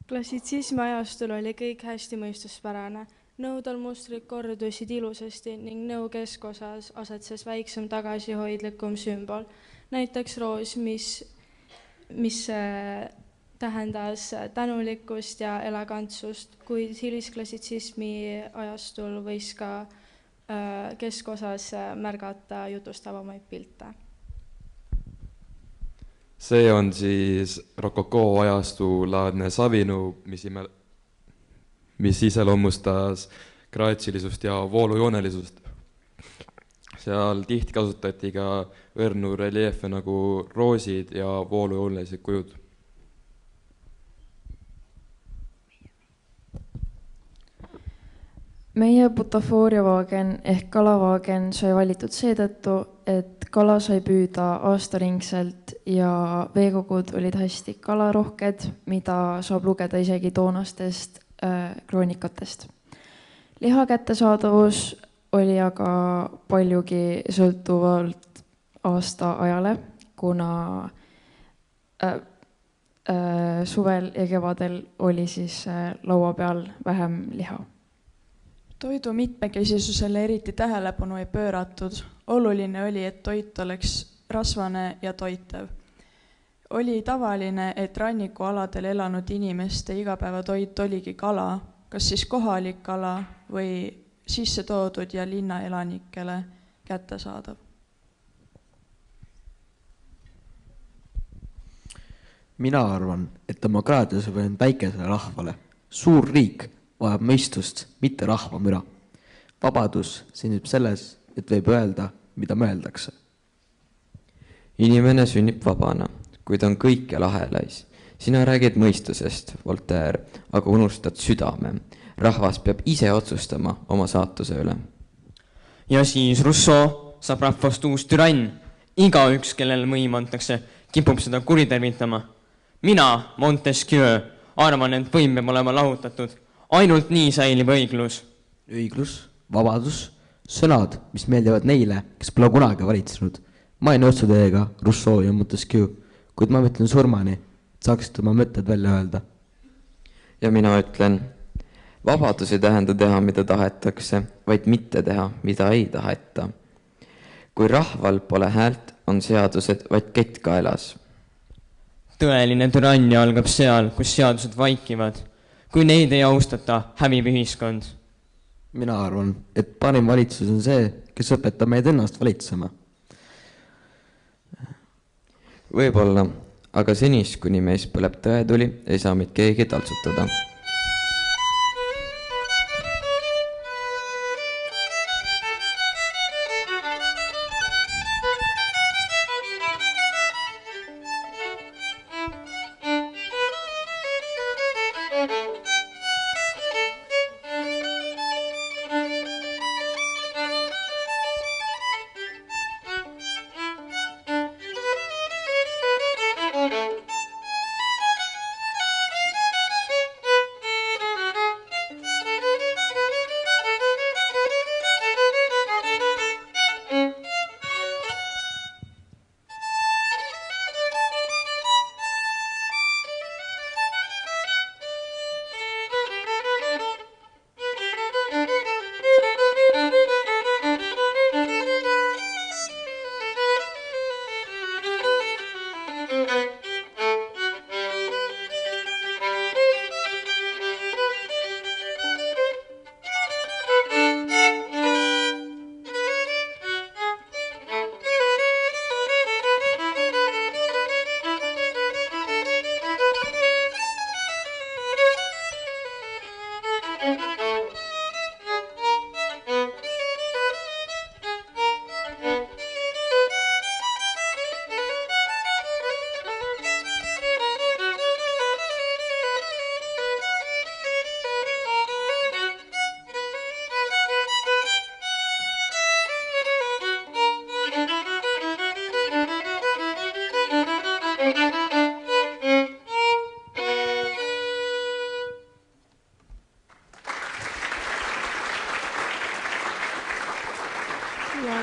Klassitsismi ajastul oli kõik hästi mõistuspärane. Nõudalmustrid kordusid ilusasti ning nõu keskosas asetses väiksem tagasihoidlikum sümbol. Näiteks roos, mis tähendas tänulikkust ja elegantsust, kuid hilisklassitsismi ajastul võis ka keskosas märgata jutustavamaid pilte. See on siis rokokoo ajastu laadne savinõu, mis iseloomustas graatsilisust ja voolujoonelisust. Seal tihti kasutati ka õrnu reliefe nagu roosid ja voolujoonelised kujud. Meie butafooriavaagen ehk kalavaagen sai valitud seetõttu, et kala sai püüda aastaringselt ja veekogud olid hästi kalarohked, mida saab lugeda isegi toonastest kroonikatest. Liha kättesaadavus oli aga paljugi sõltuvalt aasta ajale, kuna suvel ja kevadel oli siis laua peal vähem liha. Toidu mitmekesisusele eriti tähelepanu ei pööratud. Oluline oli, et toit oleks rasvane ja toitev. Oli tavaline, et rannikualadel elanud inimeste igapäevatoit oligi kala, kas siis kohalik kala või sisse toodud ja linnaelanikele kättesaadav. Mina arvan, et demokraatias on väikesele rahvale. Suur riik vajab mõistust, mitte rahvamüra. Vabadus sünnib selles, et võib öelda, mida mõeldakse. Inimene sünnib vabana, kui ta on kõike lahelais. Sina räägid mõistusest, Voltaire, aga unustad südame. Rahvas peab ise otsustama oma saatuse üle. Ja siis Rousseau saab rahvast uus türann. Igaüks, kellele võim antakse, kipub seda kuritervitama. Mina, Montesquieu, arvan, et võim peab olema lahutatud. Ainult nii säilib õiglus. Õiglus, vabadus, sõnad, mis meeldivad neile, kes pole kunagi valitsenud. Ma ei nõustu teiega, Rousseau ja Montesquieu, kuid ma mõtlen surmani, et saaksite oma mõtted välja öelda. Ja mina ütlen, vabadus ei tähenda teha, mida tahetakse, vaid mitte teha, mida ei taheta. Kui rahval pole häält, on seadused vaid kett kaelas. Tõeline türannia algab seal, kus seadused vaikivad. Kui neid ei austata, hävib ühiskond. Mina arvan, et parim valitsus on see, kes õpetab meid ennast valitsema. Võib-olla, aga senist, kuni meis põleb tõetuli, ei saa meid keegi taltsutada.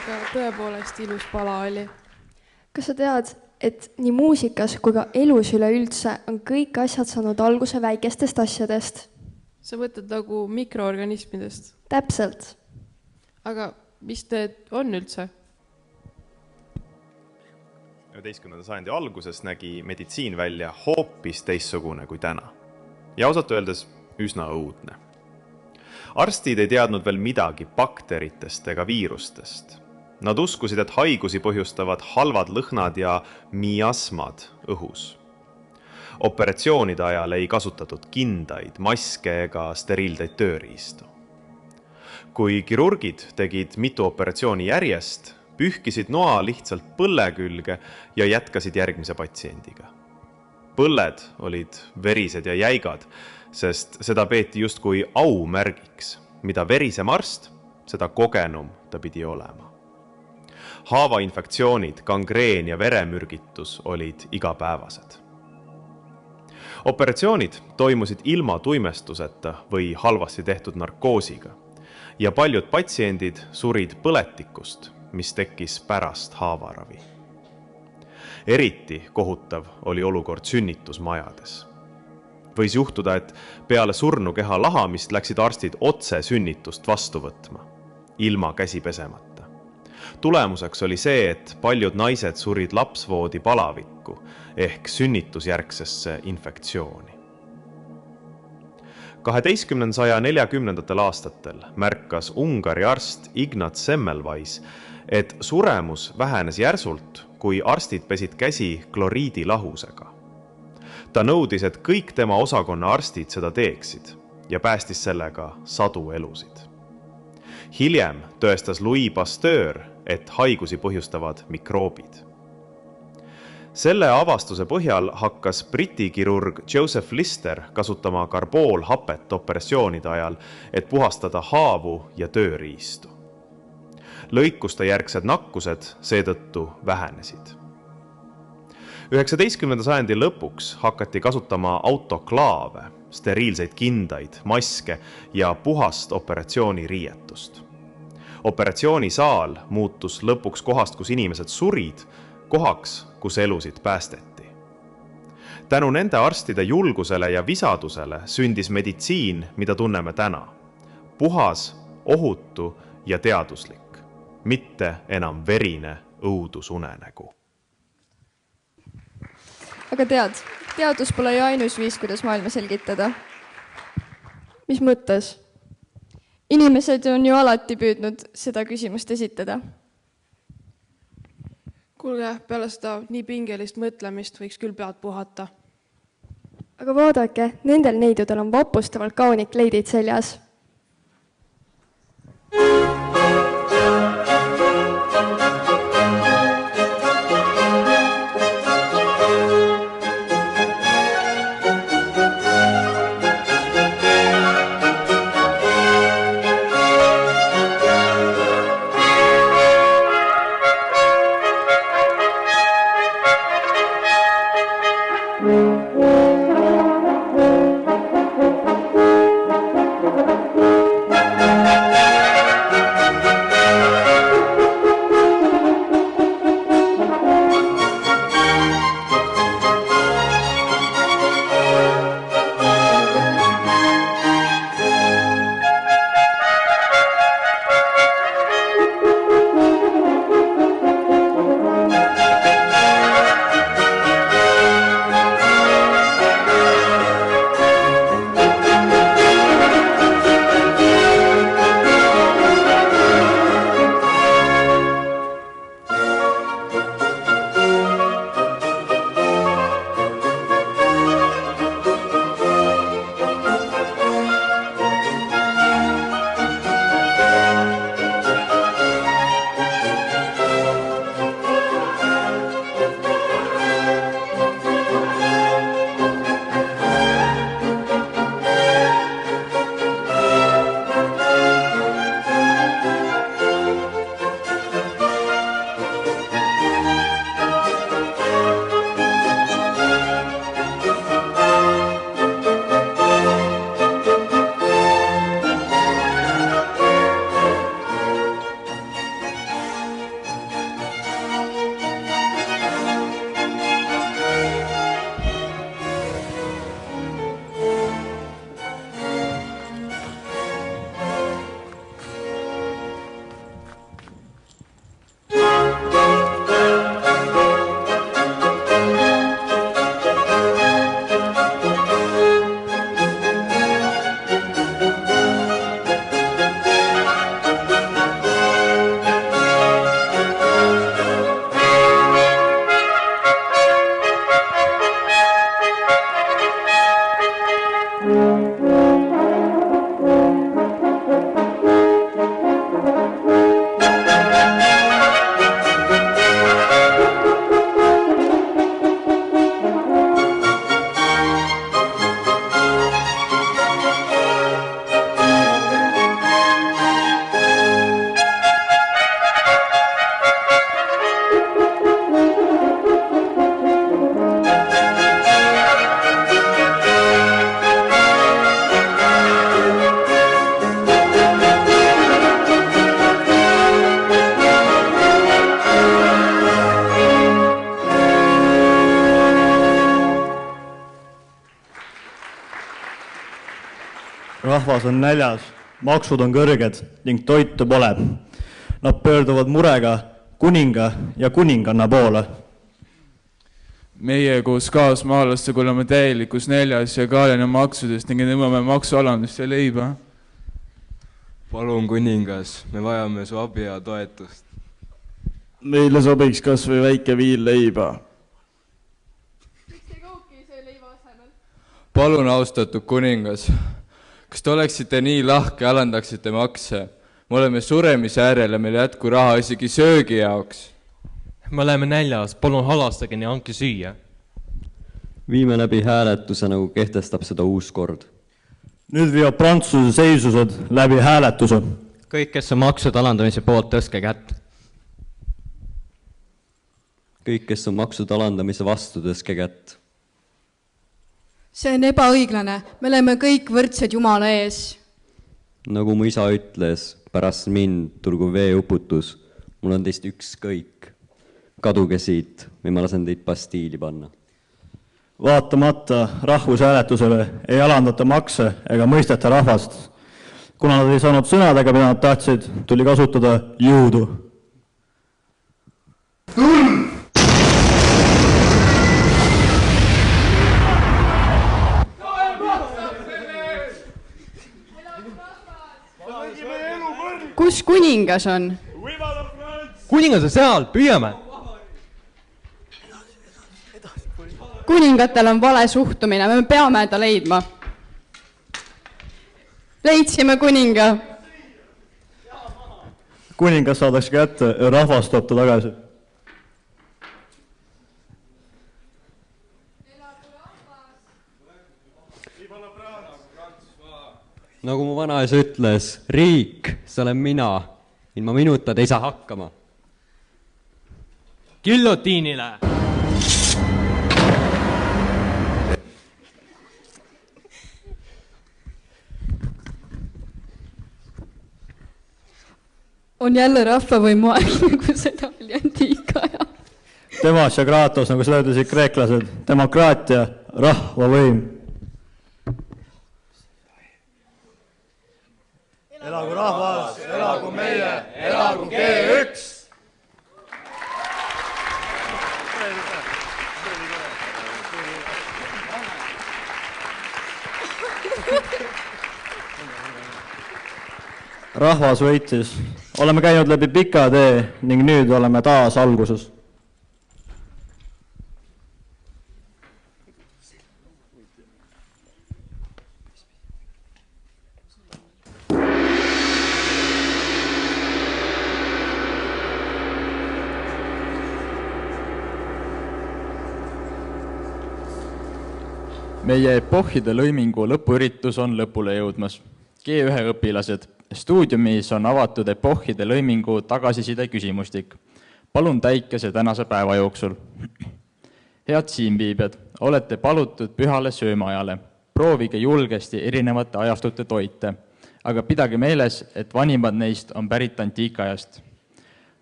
aga tõepoolest ilus pala oli. Kas sa tead, et nii muusikas kui ka elus üleüldse on kõik asjad saanud alguse väikestest asjadest? Sa mõtled nagu mikroorganismidest? Täpselt. Aga mis need on üldse? 11. sajandi alguses nägi meditsiin välja hoopis teistsugune kui täna. Ja ausalt öeldes üsna õudne. Arstid ei teadnud veel midagi bakteritest ega viirustest. Nad uskusid, et haigusi põhjustavad halvad lõhnad ja miasmad õhus. Operatsioonide ajal ei kasutatud kindaid, maske ega steriilseid tööriistu. Kui kirurgid tegid mitu operatsiooni järjest, pühkisid noa lihtsalt põlle külge ja jätkasid järgmise patsiendiga. Põlled olid verised ja jäigad, sest seda peeti justkui aumärgiks. Mida verisem arst, seda kogenum ta pidi olema. Haavainfektsioonid, gangreen ja veremürgitus olid igapäevased. Operatsioonid toimusid ilma tuimestuseta või halvasti tehtud narkoosiga ja paljud patsiendid surid põletikust, mis tekkis pärast haavaravi. Eriti kohutav oli olukord sünnitusmajades. Võis juhtuda, et peale surnukeha lahamist läksid arstid otse sünnitust vastu võtma, ilma käsi pesemata. Tulemuseks oli see, et paljud naised surid lapsvoodi palavikku ehk sünnitusjärgsesse infektsiooni. 1240. aastatel märkas Ungari arst Ignaz Semmelweis, et suremus vähenes järsult, kui arstid pesid käsi kloriidilahusega. Ta nõudis, et kõik tema osakonna arstid seda teeksid ja päästis sellega sadu elusid. Hiljem tõestas Louis Pasteur, et haigusi põhjustavad mikroobid. Selle avastuse põhjal hakkas Briti kirurg Joseph Lister kasutama karboolhapet operatsioonide ajal, et puhastada haavu ja tööriistu. Lõikuste järgsed nakkused seetõttu vähenesid. 19. sajandi lõpuks hakati kasutama autoklaave, steriilseid kindaid, maske ja puhast operatsiooniriietust. Operatsioonisaal muutus lõpuks kohast, kus inimesed surid, kohaks, kus elusid päästeti. Tänu nende arstide julgusele ja visadusele sündis meditsiin, mida tunneme täna. Puhas, ohutu ja teaduslik, mitte enam verine õudusunenägu. Aga teadus pole ju ainus viis, kuidas maailma selgitada. Mis mõttes? Inimesed on ju alati püüdnud seda küsimust esitada. Kuulge, peale seda nii pingelist mõtlemist võiks küll pead puhata. Aga vaadake, nendel neidudel on vapustavalt kaunid kleidid seljas. rahvas on näljas, maksud on kõrged ning toitu pole. Nad pöörduvad murega kuninga ja kuninganna poole. Meie koos kaasmaalastega oleme täielikus näljas ja kaalene maksudest ning nõuame maksualandust ja leiba. Palun kuningas, me vajame su abi ja toetust. Meile sobiks kas või väike viil leiba. Palun austatud kuningas, kas te oleksite nii lahke ja alandaksite makse? Me oleme suremise äärel ja meil jätku raha isegi söögi jaoks. Me oleme näljas, palun halastage ja andke süüa. Viime läbi hääletuse, nagu kehtestab seda uus kord. Nüüd viivad Prantsuse seisused läbi hääletuse. Kõik, kes on maksude alandamise poolt, tõstke kätt. Kõik, kes on maksude alandamise vastu, tõstke kätt. See on ebaõiglane, me oleme kõik võrdsed Jumala ees. Nagu mu isa ütles, pärast mind tulgu veeuputus, mul on teist ükskõik. Kaduge siit või ma lasen teid pastiili panna. Vaatamata rahvushääletusele ei alandata makse ega mõisteta rahvast. Kuna nad ei saanud sõnadega, mida nad tahtsid, tuli kasutada jõudu. Kus kuningas on? Kuningas on seal, püüame! Kuningatel on vale suhtumine, me peame ta leidma. Leidsime kuninga. Kuningas saadaks kätte ja rahvas toob ta tagasi. Nagu mu vanaisa ütles, riik, see olen mina. Ilma minuta te ei saa hakkama. Gillotiinile! On jälle rahvavõimu aeg, nagu seda oli antiikaja. Demos ja Kratos, nagu seda ütlesid kreeklased. Demokraatia, rahvavõim. Elagu rahvas, elagu meie, elagu G1! Rahvas võitis. Oleme käinud läbi pika tee ning nüüd oleme taas alguses. Meie epohhide lõimingu lõpuüritus on lõpule jõudmas. G1 õpilased, stuudiumis on avatud epohhide lõimingu tagasiside küsimustik. Palun täike see tänase päeva jooksul. Head siinviibjad, olete palutud pühale söömaajale. Proovige julgesti erinevate ajastute toite, aga pidage meeles, et vanimad neist on pärit antiikajast.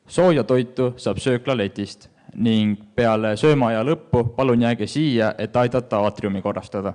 Sooja toitu saab sööklaletist ning peale söömaaja lõppu palun jääge siia, et aidata aatriumi korrastada.